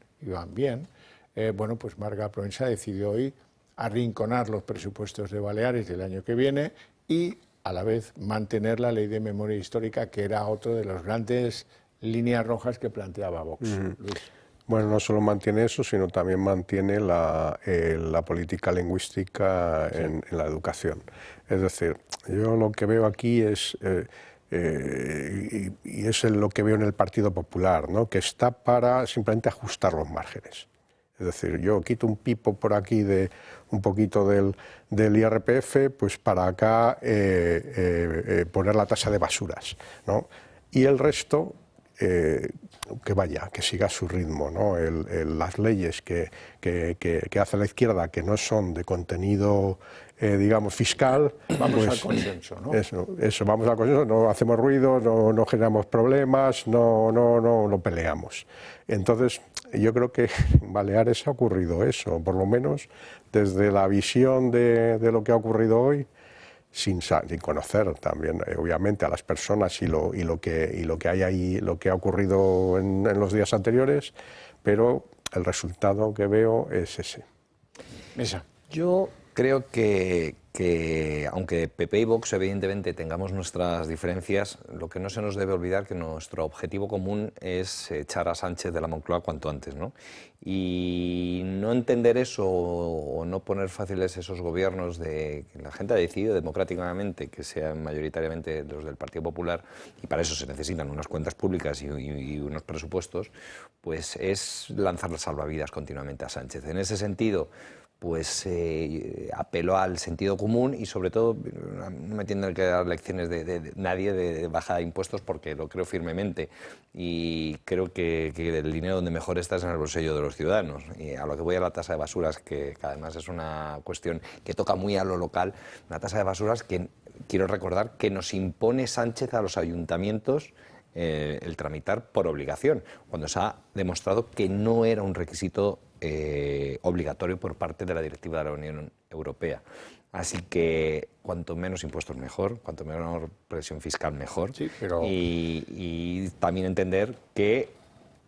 A: bueno, pues Marga Proens decidió hoy arrinconar los presupuestos de Baleares del año que viene y, a la vez, mantener la ley de memoria histórica, que era otro de las grandes líneas rojas que planteaba Vox. Luis.
I: Bueno, no solo mantiene eso, sino también mantiene la política lingüística en la educación. Es decir, yo lo que veo aquí es, y es lo que veo en el Partido Popular, ¿no? Que está para simplemente ajustar los márgenes. Es decir, yo quito un pipo por aquí de un poquito del IRPF, pues para acá poner la tasa de basuras, ¿no? Y el resto, que vaya, que siga su ritmo, ¿no? Las leyes que hace la izquierda, que no son de contenido, digamos, fiscal...
A: Vamos
I: pues,
A: al consenso, ¿no?
I: Eso, vamos al consenso, no hacemos ruido, no generamos problemas, no peleamos. Entonces, yo creo que en Baleares ha ocurrido eso, por lo menos desde la visión de lo que ha ocurrido hoy, sin conocer también, obviamente, a las personas y lo que hay ahí, lo que ha ocurrido en los días anteriores, pero el resultado que veo es ese.
G: Yo creo que que aunque PP y Vox evidentemente tengamos nuestras diferencias, lo que no se nos debe olvidar que nuestro objetivo común es echar a Sánchez de la Moncloa cuanto antes, ¿no? Y no entender eso o no poner fáciles esos gobiernos de que la gente ha decidido democráticamente que sean mayoritariamente los del Partido Popular, y para eso se necesitan unas cuentas públicas y unos presupuestos, pues es lanzar las salvavidas continuamente a Sánchez. En ese sentido, pues apeló al sentido común y sobre todo no me tienen que dar lecciones de nadie de bajada de impuestos, porque lo creo firmemente y creo que el dinero donde mejor está es en el bolsillo de los ciudadanos. Y a lo que voy a la tasa de basuras, que además es una cuestión que toca muy a lo local, una tasa de basuras que quiero recordar que nos impone Sánchez a los ayuntamientos el tramitar por obligación, cuando se ha demostrado que no era un requisito obligatorio por parte de la directiva de la Unión Europea. Así que cuanto menos impuestos mejor, cuanto menor presión fiscal mejor. Sí, pero... y también entender que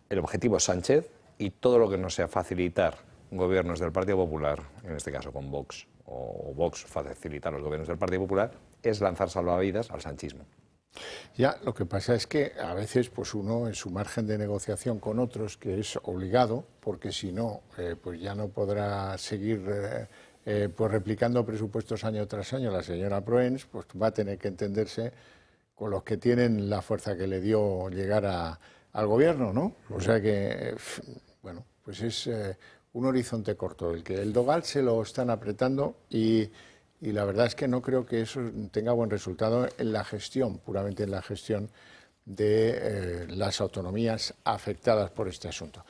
G: el objetivo es Sánchez, y todo lo que no sea facilitar gobiernos del Partido Popular, en este caso con Vox, o Vox facilitar los gobiernos del Partido Popular, es lanzar salvavidas al sanchismo.
A: Ya, lo que pasa es que a veces pues uno en su margen de negociación con otros, que es obligado, porque si no, pues ya no podrá seguir pues replicando presupuestos año tras año la señora Proens, pues va a tener que entenderse con los que tienen la fuerza que le dio llegar al gobierno, ¿no? O sea que, bueno, pues es un horizonte corto, el dogal se lo están apretando y la verdad es que no creo que eso tenga buen resultado en la gestión, puramente en la gestión de las autonomías afectadas por este asunto.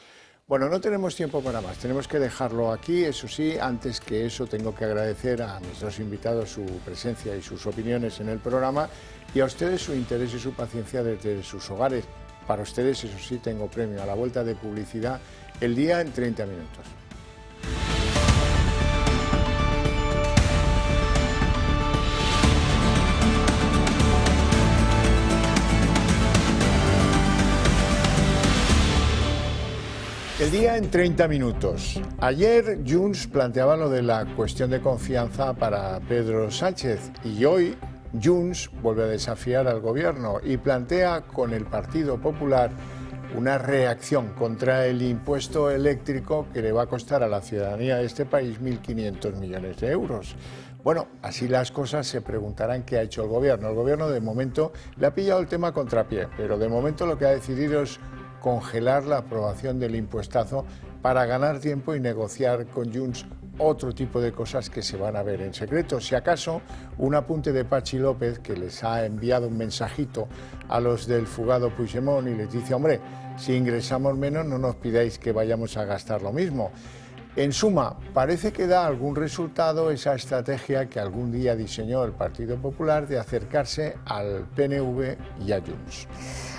A: Bueno, no tenemos tiempo para más, tenemos que dejarlo aquí. Eso sí, antes que eso tengo que agradecer a mis dos invitados su presencia y sus opiniones en el programa, y a ustedes su interés y su paciencia desde sus hogares. Para ustedes, eso sí, tengo premio a la vuelta de publicidad, El Día en 30 minutos. El Día en 30 minutos. Ayer Junts planteaba lo de la cuestión de confianza para Pedro Sánchez, y hoy Junts vuelve a desafiar al gobierno y plantea con el Partido Popular una reacción contra el impuesto eléctrico que le va a costar a la ciudadanía de este país 1.500 millones de euros. Bueno, así las cosas, se preguntarán qué ha hecho el gobierno. El gobierno de momento le ha pillado el tema a contrapié, pero de momento lo que ha decidido es congelar la aprobación del impuestazo para ganar tiempo y negociar con Junts otro tipo de cosas que se van a ver en secreto. Si acaso, un apunte de Pachi López, que les ha enviado un mensajito a los del fugado Puigdemont y les dice: hombre, si ingresamos menos no nos pidáis que vayamos a gastar lo mismo. En suma, parece que da algún resultado esa estrategia que algún día diseñó el Partido Popular de acercarse al PNV y a Junts.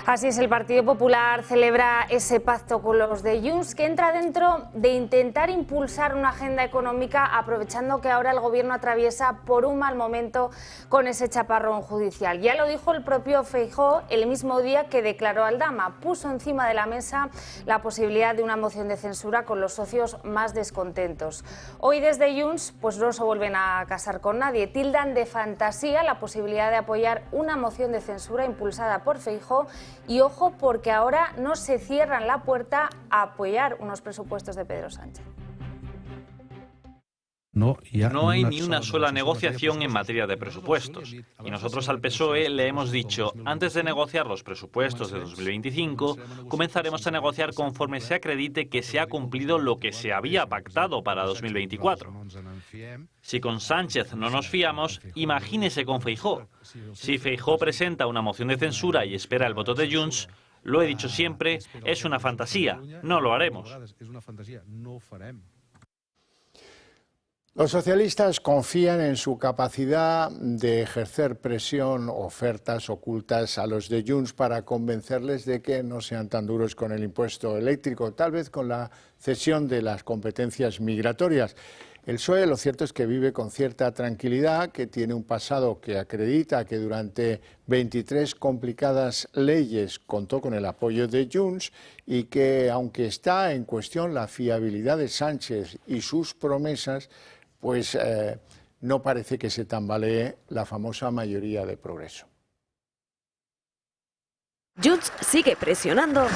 Q: Así es, el Partido Popular celebra ese pacto con los de Junts, que entra dentro de intentar impulsar una agenda económica, aprovechando que ahora el gobierno atraviesa por un mal momento con ese chaparrón judicial. Ya lo dijo el propio Feijóo el mismo día que declaró Aldama. Puso encima de la mesa la posibilidad de una moción de censura con los socios más descontentos. Hoy desde Junts pues no se vuelven a casar con nadie. Tildan de fantasía la posibilidad de apoyar una moción de censura impulsada por Feijóo. Y ojo, porque ahora no se cierran la puerta a apoyar unos presupuestos de Pedro Sánchez.
R: No hay ni una sola negociación en materia de presupuestos. Y nosotros al PSOE le hemos dicho: antes de negociar los presupuestos de 2025, comenzaremos a negociar conforme se acredite que se ha cumplido lo que se había pactado para 2024. Si con Sánchez no nos fiamos, imagínese con Feijóo. Si Feijóo presenta una moción de censura y espera el voto de Junts, lo he dicho siempre, es una fantasía, no lo haremos.
A: Los socialistas confían en su capacidad de ejercer presión, ofertas ocultas a los de Junts para convencerles de que no sean tan duros con el impuesto eléctrico, tal vez con la cesión de las competencias migratorias. El PSOE, lo cierto es que vive con cierta tranquilidad, que tiene un pasado que acredita que durante 23 complicadas leyes contó con el apoyo de Junts, y que, aunque está en cuestión la fiabilidad de Sánchez y sus promesas, pues no parece que se tambalee la famosa mayoría de progreso.
J: Junts sigue presionando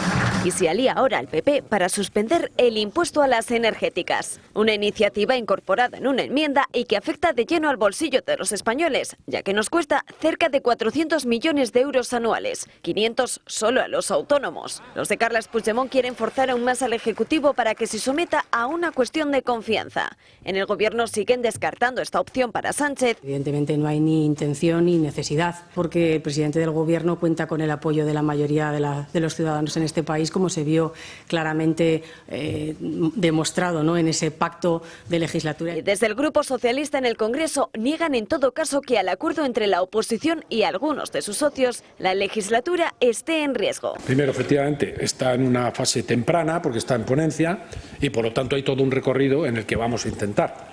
J: y se alía ahora al PP para suspender el impuesto a las energéticas. Una iniciativa incorporada en una enmienda y que afecta de lleno al bolsillo de los españoles, ya que nos cuesta cerca de 400 millones de euros anuales, 500 solo a los autónomos. Los de Carles Puigdemont quieren forzar aún más al Ejecutivo para que se someta a una cuestión de confianza. En el Gobierno siguen descartando esta opción para Sánchez.
M: Evidentemente no hay ni intención ni necesidad, porque el presidente del Gobierno cuenta con el apoyo de la mayoría de los ciudadanos en este país, como se vio claramente demostrado, ¿no?, en ese pacto de legislatura.
J: Y desde el Grupo Socialista en el Congreso niegan en todo caso que al acuerdo entre la oposición y algunos de sus socios la legislatura esté en riesgo.
N: Primero, efectivamente, está en una fase temprana porque está en ponencia y por lo tanto hay todo un recorrido en el que vamos a intentar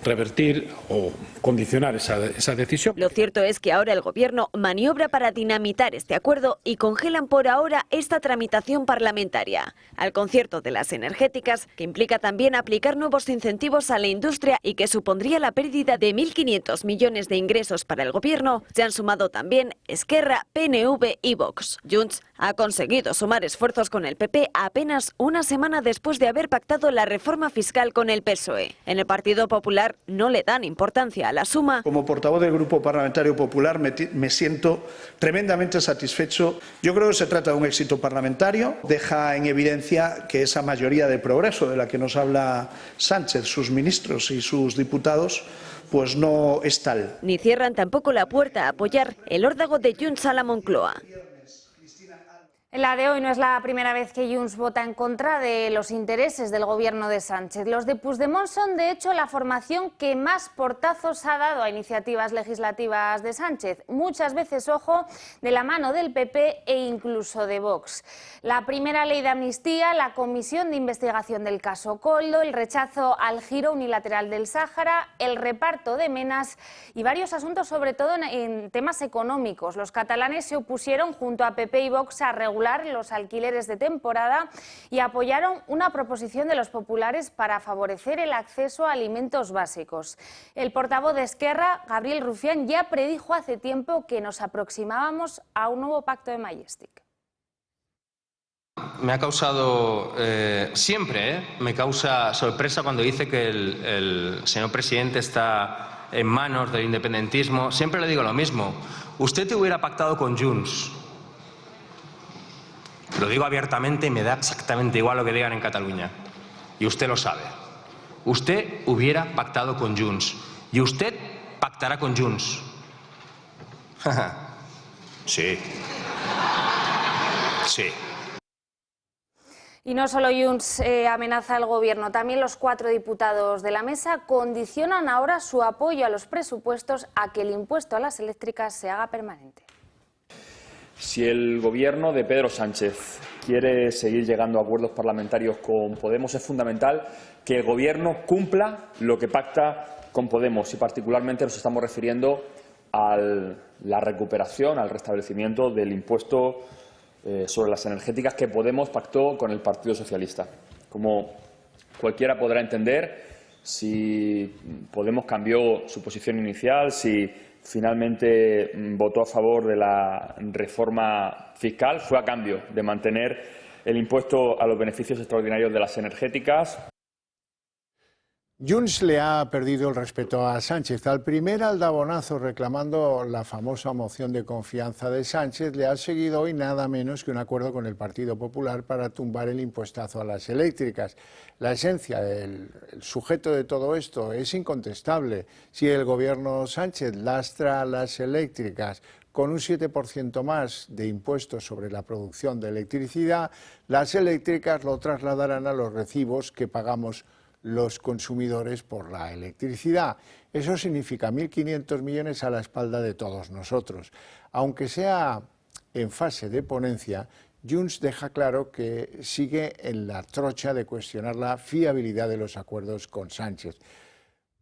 N: revertir o condicionar esa decisión.
J: Lo cierto es que ahora el Gobierno maniobra para dinamitar este acuerdo y congelan por ahora esta tramitación parlamentaria. Al concierto de las energéticas, que implica también aplicar nuevos incentivos a la industria y que supondría la pérdida de 1.500 millones de ingresos para el Gobierno, se han sumado también Esquerra, PNV y Vox. Junts ha conseguido sumar esfuerzos con el PP apenas una semana después de haber pactado la reforma fiscal con el PSOE. En el Partido Popular no le dan importancia a la suma.
O: Como portavoz del Grupo Parlamentario Popular me siento tremendamente satisfecho. Yo creo que se trata de un éxito parlamentario. Deja en evidencia que esa mayoría de progreso de la que nos habla Sánchez, sus ministros y sus diputados, pues no es tal.
J: Ni cierran tampoco la puerta a apoyar el órdago de Junts a la Moncloa.
Q: La de hoy no es la primera vez que Junts vota en contra de los intereses del gobierno de Sánchez. Los de Puigdemont son, de hecho, la formación que más portazos ha dado a iniciativas legislativas de Sánchez. Muchas veces, ojo, de la mano del PP e incluso de Vox. La primera ley de amnistía, la comisión de investigación del caso Koldo, el rechazo al giro unilateral del Sáhara, el reparto de menas y varios asuntos, sobre todo en temas económicos. Los catalanes se opusieron junto a PP y Vox a regular los alquileres de temporada y apoyaron una proposición de los populares para favorecer el acceso a alimentos básicos. El portavoz de Esquerra, Gabriel Rufián, ya predijo hace tiempo que nos aproximábamos a un nuevo pacto de Majestic.
S: Me ha causado, siempre me causa sorpresa cuando dice que el señor presidente está en manos del independentismo. Siempre le digo lo mismo. Usted te hubiera pactado con Junts. Lo digo abiertamente y me da exactamente igual lo que digan en Cataluña. Y usted lo sabe. Usted hubiera pactado con Junts. Y usted pactará con Junts. Sí. Sí.
Q: Y no solo Junts amenaza al gobierno, también los 4 diputados de la mesa condicionan ahora su apoyo a los presupuestos a que el impuesto a las eléctricas se haga permanente.
P: Si el Gobierno de Pedro Sánchez quiere seguir llegando a acuerdos parlamentarios con Podemos, es fundamental que el Gobierno cumpla lo que pacta con Podemos y particularmente nos estamos refiriendo a la recuperación, al restablecimiento del impuesto sobre las energéticas que Podemos pactó con el Partido Socialista. Como cualquiera podrá entender, si Podemos cambió su posición inicial, si finalmente votó a favor de la reforma fiscal, fue a cambio de mantener el impuesto a los beneficios extraordinarios de las energéticas.
A: Junts le ha perdido el respeto a Sánchez. Al primer aldabonazo reclamando la famosa moción de confianza de Sánchez, le ha seguido hoy nada menos que un acuerdo con el Partido Popular para tumbar el impuestazo a las eléctricas. La esencia, el sujeto de todo esto es incontestable. Si el gobierno Sánchez lastra a las eléctricas con un 7% más de impuestos sobre la producción de electricidad, las eléctricas lo trasladarán a los recibos que pagamos los consumidores por la electricidad. Eso significa 1.500 millones a la espalda de todos nosotros. Aunque sea en fase de ponencia, Junts deja claro que sigue en la trocha de cuestionar la fiabilidad de los acuerdos con Sánchez.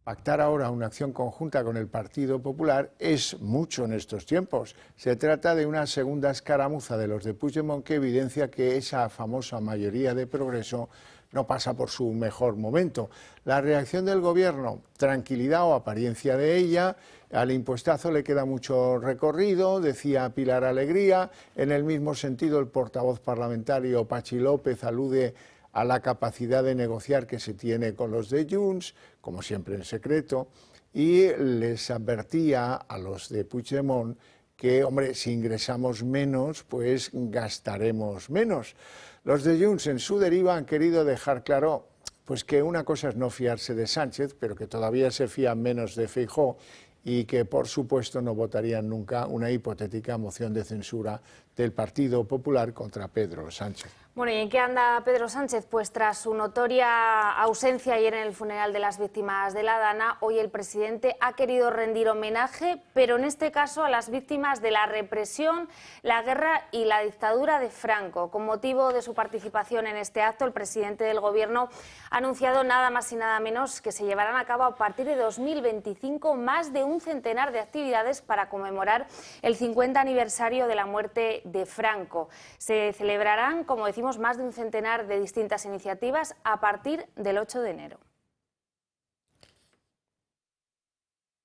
A: Pactar ahora una acción conjunta con el Partido Popular es mucho en estos tiempos. Se trata de una segunda escaramuza de los de Puigdemont que evidencia que esa famosa mayoría de progreso no pasa por su mejor momento. La reacción del gobierno, tranquilidad o apariencia de ella. Al impuestazo le queda mucho recorrido, decía Pilar Alegría. En el mismo sentido, el portavoz parlamentario Patxi López alude a la capacidad de negociar que se tiene con los de Junts, como siempre en secreto, y les advertía a los de Puigdemont que, hombre, si ingresamos menos, pues gastaremos menos. Los de Junts en su deriva han querido dejar claro pues que una cosa es no fiarse de Sánchez, pero que todavía se fían menos de Feijóo y que, por supuesto, no votarían nunca una hipotética moción de censura del Partido Popular contra Pedro Sánchez.
Q: Bueno, ¿y en qué anda Pedro Sánchez? Pues tras su notoria ausencia ayer en el funeral de las víctimas de la Dana, hoy el presidente ha querido rendir homenaje, pero en este caso a las víctimas de la represión, la guerra y la dictadura de Franco. Con motivo de su participación en este acto, el presidente del Gobierno ha anunciado nada más y nada menos que se llevarán a cabo a partir de 2025 más de un centenar de actividades para conmemorar el 50 aniversario de la muerte de Franco. Se celebrarán, como decimos, más de un centenar de distintas iniciativas a partir del 8 de enero.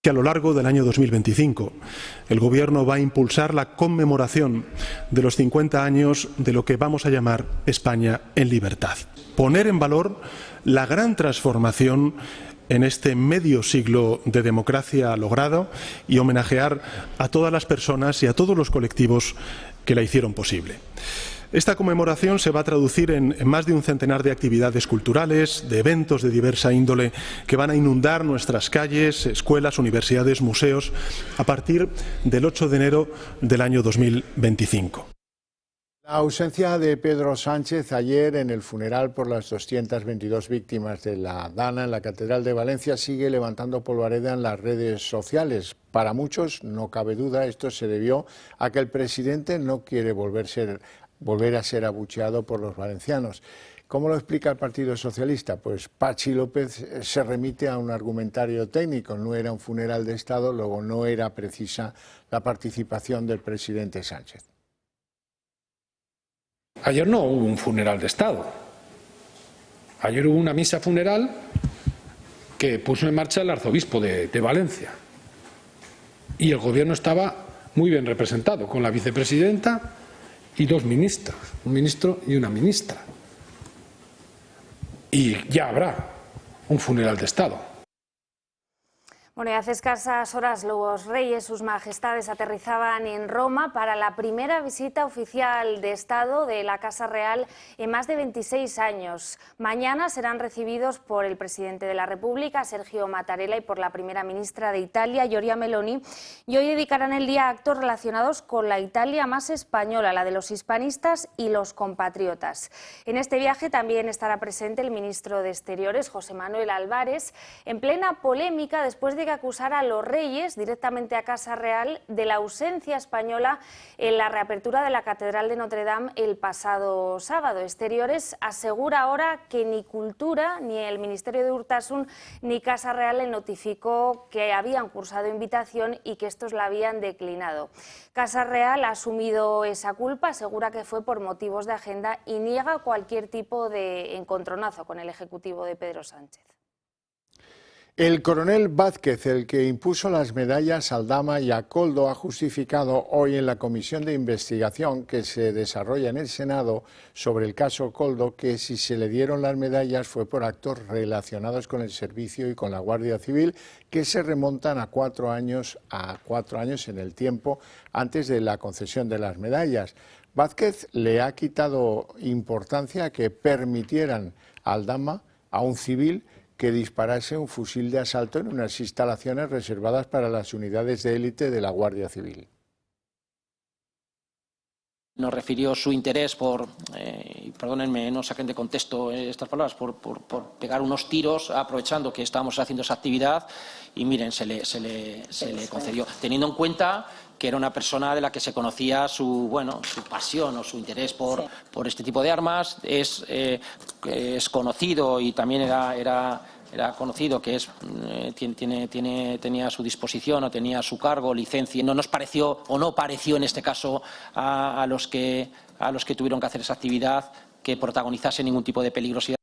H: Que a lo largo del año 2025 el Gobierno va a impulsar la conmemoración de los 50 años de lo que vamos a llamar España en libertad. Poner en valor la gran transformación en este medio siglo de democracia logrado y homenajear a todas las personas y a todos los colectivos que la hicieron posible. Esta conmemoración se va a traducir en más de un centenar de actividades culturales, de eventos de diversa índole que van a inundar nuestras calles, escuelas, universidades, museos a partir del 8 de enero del año 2025.
A: La ausencia de Pedro Sánchez ayer en el funeral por las 222 víctimas de la Dana en la Catedral de Valencia sigue levantando polvareda en las redes sociales. Para muchos, no cabe duda, esto se debió a que el presidente no quiere volver a ser abucheado por los valencianos. ¿Cómo lo explica el Partido Socialista? Pues Patxi López se remite a un argumentario técnico. No era un funeral de Estado, luego no era precisa la participación del presidente Sánchez.
N: Ayer no hubo un funeral de Estado. Ayer hubo una misa funeral que puso en marcha el arzobispo de Valencia. Y el Gobierno estaba muy bien representado, con la vicepresidenta y dos ministras, un ministro y una ministra. Y ya habrá un funeral de Estado.
Q: Bueno, y hace escasas horas los reyes, sus majestades, aterrizaban en Roma para la primera visita oficial de Estado de la Casa Real en más de 26 años. Mañana serán recibidos por el presidente de la República, Sergio Mattarella, y por la primera ministra de Italia, Giorgia Meloni, y hoy dedicarán el día a actos relacionados con la Italia más española, la de los hispanistas y los compatriotas. En este viaje también estará presente el ministro de Exteriores, José Manuel Álvarez, en plena polémica después de que acusara a los reyes, directamente a Casa Real, de la ausencia española en la reapertura de la Catedral de Notre Dame el pasado sábado. Exteriores asegura ahora que ni Cultura, ni el Ministerio de Urtasun, ni Casa Real le notificó que habían cursado invitación y que estos la habían declinado. Casa Real ha asumido esa culpa, asegura que fue por motivos de agenda y niega cualquier tipo de encontronazo con el Ejecutivo de Pedro Sánchez.
A: El coronel Vázquez, el que impuso las medallas a Aldama y a Koldo, ha justificado hoy en la comisión de investigación que se desarrolla en el Senado sobre el caso Koldo que si se le dieron las medallas fue por actos relacionados con el servicio y con la Guardia Civil que se remontan a 4 años en el tiempo antes de la concesión de las medallas. Vázquez le ha quitado importancia a que permitieran a Aldama, a un civil, que disparase un fusil de asalto en unas instalaciones reservadas para las unidades de élite de la Guardia Civil.
L: Nos refirió su interés por, perdónenme, no saquen de contexto estas palabras, por pegar unos tiros aprovechando que estábamos haciendo esa actividad y miren, se le concedió, teniendo en cuenta que era una persona de la que se conocía su pasión o su interés por este tipo de armas. Es conocido y también era conocido que tenía a su disposición o tenía a su cargo licencia. No nos pareció o no pareció en este caso a los que tuvieron que hacer esa actividad que protagonizase ningún tipo de peligrosidad.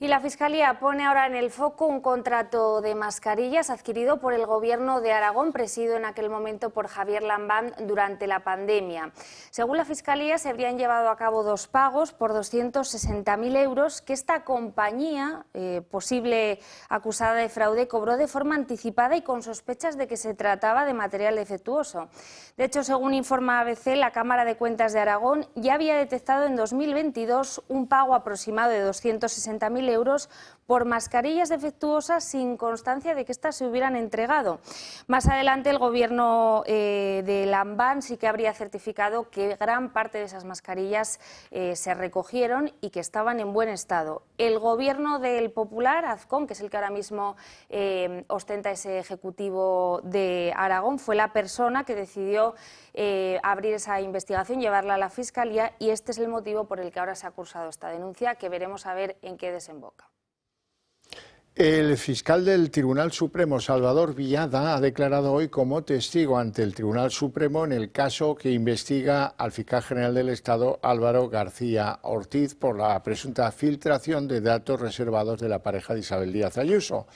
Q: Y la Fiscalía pone ahora en el foco un contrato de mascarillas adquirido por el Gobierno de Aragón, presidido en aquel momento por Javier Lambán durante la pandemia. Según la Fiscalía, se habrían llevado a cabo 2 pagos por 260.000 euros que esta compañía, posible acusada de fraude, cobró de forma anticipada y con sospechas de que se trataba de material defectuoso. De hecho, según informa ABC, la Cámara de Cuentas de Aragón ya había detectado en 2022 un pago aproximado de 260.000 euros por mascarillas defectuosas sin constancia de que éstas se hubieran entregado. Más adelante el Gobierno de Lambán sí que habría certificado que gran parte de esas mascarillas se recogieron y que estaban en buen estado. El Gobierno del Popular, Azcón, que es el que ahora mismo ostenta ese ejecutivo de Aragón, fue la persona que decidió abrir esa investigación, llevarla a la Fiscalía, y este es el motivo por el que ahora se ha cursado esta denuncia, que veremos a ver en qué desemboca.
A: El fiscal del Tribunal Supremo, Salvador Villada, ha declarado hoy como testigo ante el Tribunal Supremo en el caso que investiga al fiscal general del Estado, Álvaro García Ortiz, por la presunta filtración de datos reservados de la pareja de Isabel Díaz Ayuso.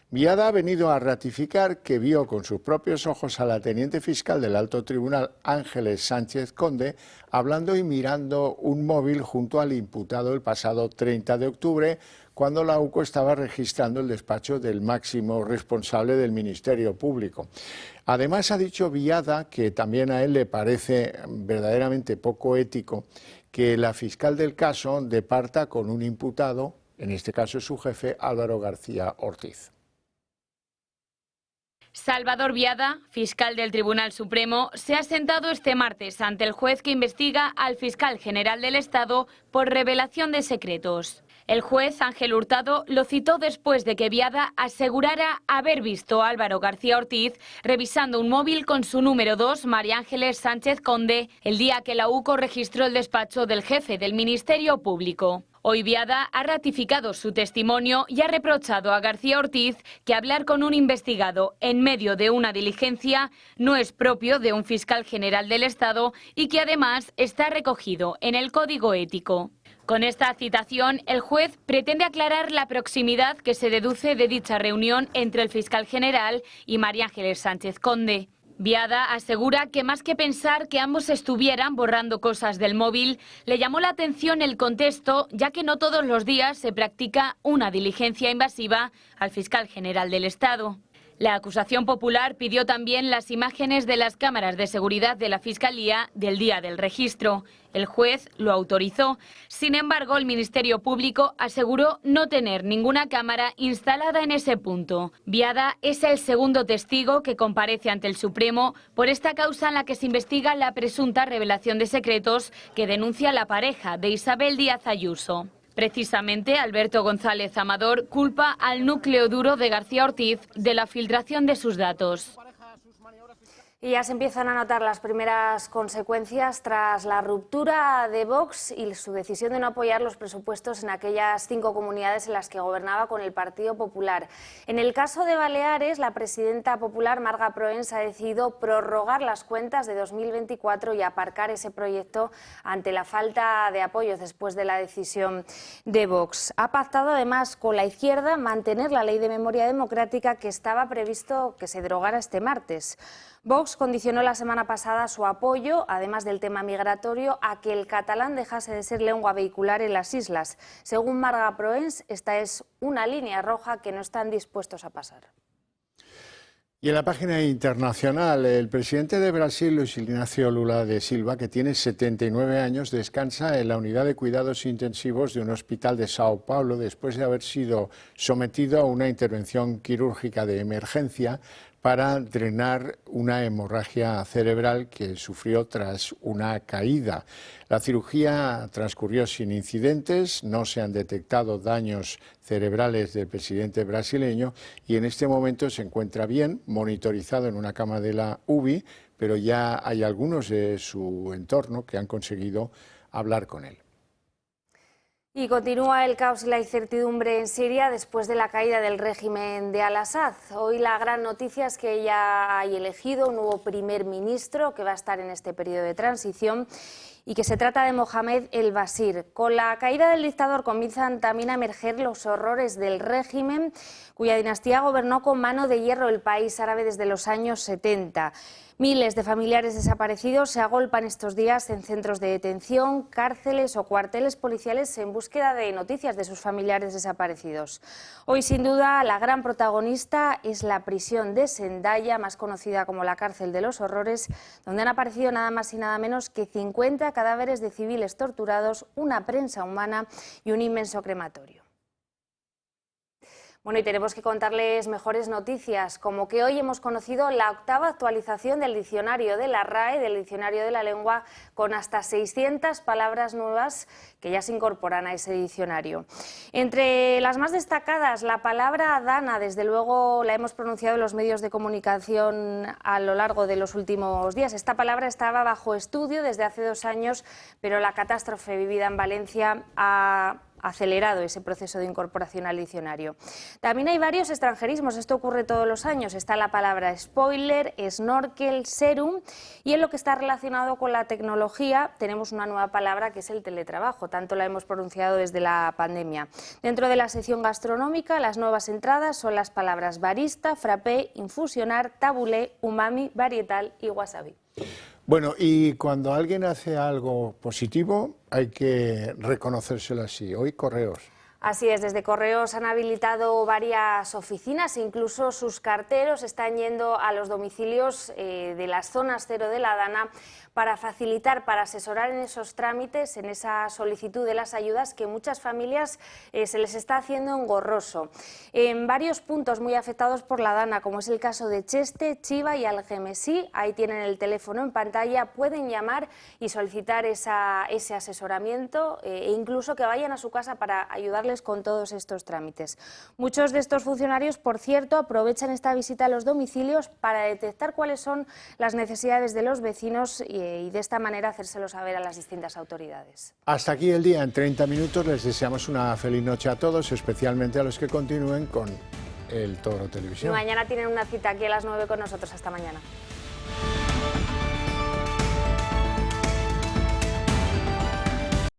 A: Villada ha venido a ratificar que vio con sus propios ojos a la teniente fiscal del Alto Tribunal, Ángeles Sánchez Conde, hablando y mirando un móvil junto al imputado el pasado 30 de octubre, cuando la UCO estaba registrando el despacho del máximo responsable del Ministerio Público. Además, ha dicho Villada que también a él le parece verdaderamente poco ético que la fiscal del caso departa con un imputado, en este caso es su jefe, Álvaro García Ortiz.
B: Salvador Villada, fiscal del Tribunal Supremo, se ha sentado este martes ante el juez que investiga al fiscal general del Estado por revelación de secretos. El juez Ángel Hurtado lo citó después de que Villada asegurara haber visto a Álvaro García Ortiz revisando un móvil con su número 2, María Ángeles Sánchez Conde, el día que la UCO registró el despacho del jefe del Ministerio Público. Hoy Villada ha ratificado su testimonio y ha reprochado a García Ortiz que hablar con un investigado en medio de una diligencia no es propio de un fiscal general del Estado y que además está recogido en el Código Ético. Con esta citación, el juez pretende aclarar la proximidad que se deduce de dicha reunión entre el fiscal general y María Ángeles Sánchez Conde. Villada asegura que más que pensar que ambos estuvieran borrando cosas del móvil, le llamó la atención el contexto, ya que no todos los días se practica una diligencia invasiva al fiscal general del Estado. La acusación popular pidió también las imágenes de las cámaras de seguridad de la Fiscalía del día del registro. El juez lo autorizó. Sin embargo, el Ministerio Público aseguró no tener ninguna cámara instalada en ese punto. Villada es el segundo testigo que comparece ante el Supremo por esta causa en la que se investiga la presunta revelación de secretos que denuncia la pareja de Isabel Díaz Ayuso. Precisamente, Alberto González Amador culpa al núcleo duro de García Ortiz de la filtración de sus datos.
Q: Y ya se empiezan a notar las primeras consecuencias tras la ruptura de Vox y su decisión de no apoyar los presupuestos en aquellas 5 comunidades en las que gobernaba con el Partido Popular. En el caso de Baleares, la presidenta popular, Marga Proens, ha decidido prorrogar las cuentas de 2024 y aparcar ese proyecto ante la falta de apoyos después de la decisión de Vox. Ha pactado además con la izquierda mantener la ley de memoria democrática que estaba previsto que se derogara este martes. Vox condicionó la semana pasada su apoyo, además del tema migratorio, a que el catalán dejase de ser lengua vehicular en las islas. Según Marga Proens, esta es una línea roja que no están dispuestos a pasar.
A: Y en la página internacional, el presidente de Brasil, Luis Ignacio Lula da Silva, que tiene 79 años, descansa en la unidad de cuidados intensivos de un hospital de Sao Paulo después de haber sido sometido a una intervención quirúrgica de emergencia para drenar una hemorragia cerebral que sufrió tras una caída. La cirugía transcurrió sin incidentes, no se han detectado daños cerebrales del presidente brasileño y en este momento se encuentra bien, monitorizado en una cama de la UBI, pero ya hay algunos de su entorno que han conseguido hablar con él.
Q: Y continúa el caos y la incertidumbre en Siria después de la caída del régimen de Al-Assad. Hoy la gran noticia es que ya hay elegido un nuevo primer ministro que va a estar en este periodo de transición y que se trata de Mohamed El Basir. Con la caída del dictador comienzan también a emerger los horrores del régimen, cuya dinastía gobernó con mano de hierro el país árabe desde los años 70. Miles de familiares desaparecidos se agolpan estos días en centros de detención, cárceles o cuarteles policiales en búsqueda de noticias de sus familiares desaparecidos. Hoy, sin duda, la gran protagonista es la prisión de Sendaya, más conocida como la cárcel de los horrores, donde han aparecido nada más y nada menos que 50 cadáveres de civiles torturados, una prensa humana y un inmenso crematorio. Bueno, y tenemos que contarles mejores noticias, como que hoy hemos conocido la 8ª actualización del diccionario de la RAE, del diccionario de la lengua, con hasta 600 palabras nuevas que ya se incorporan a ese diccionario. Entre las más destacadas, la palabra dana, desde luego la hemos pronunciado en los medios de comunicación a lo largo de los últimos días. Esta palabra estaba bajo estudio desde hace 2 años, pero la catástrofe vivida en Valencia ha acelerado ese proceso de incorporación al diccionario. También hay varios extranjerismos, esto ocurre todos los años. Está la palabra spoiler, snorkel, serum, y en lo que está relacionado con la tecnología tenemos una nueva palabra que es el teletrabajo, tanto la hemos pronunciado desde la pandemia. Dentro de la sección gastronómica, las nuevas entradas son las palabras barista, frappé, infusionar, tabulé, umami, varietal y wasabi.
A: Bueno, y cuando alguien hace algo positivo hay que reconocérselo así. Hoy Correos.
Q: Así es, desde Correos han habilitado varias oficinas, incluso sus carteros están yendo a los domicilios de las zonas cero de la Dana para facilitar, para asesorar en esos trámites, en esa solicitud de las ayudas que muchas familias se les está haciendo engorroso. En varios puntos muy afectados por la Dana, como es el caso de Cheste, Chiva y Algemesí, ahí tienen el teléfono en pantalla, pueden llamar y solicitar ese asesoramiento e incluso que vayan a su casa para ayudarles con todos estos trámites. Muchos de estos funcionarios, por cierto, aprovechan esta visita a los domicilios para detectar cuáles son las necesidades de los vecinos y de esta manera hacérselo saber a las distintas autoridades.
A: Hasta aquí el día en 30 minutos. Les deseamos una feliz noche a todos, especialmente a los que continúen con el Toro Televisión.
Q: Y mañana tienen una cita aquí a las 9 con nosotros. Hasta mañana.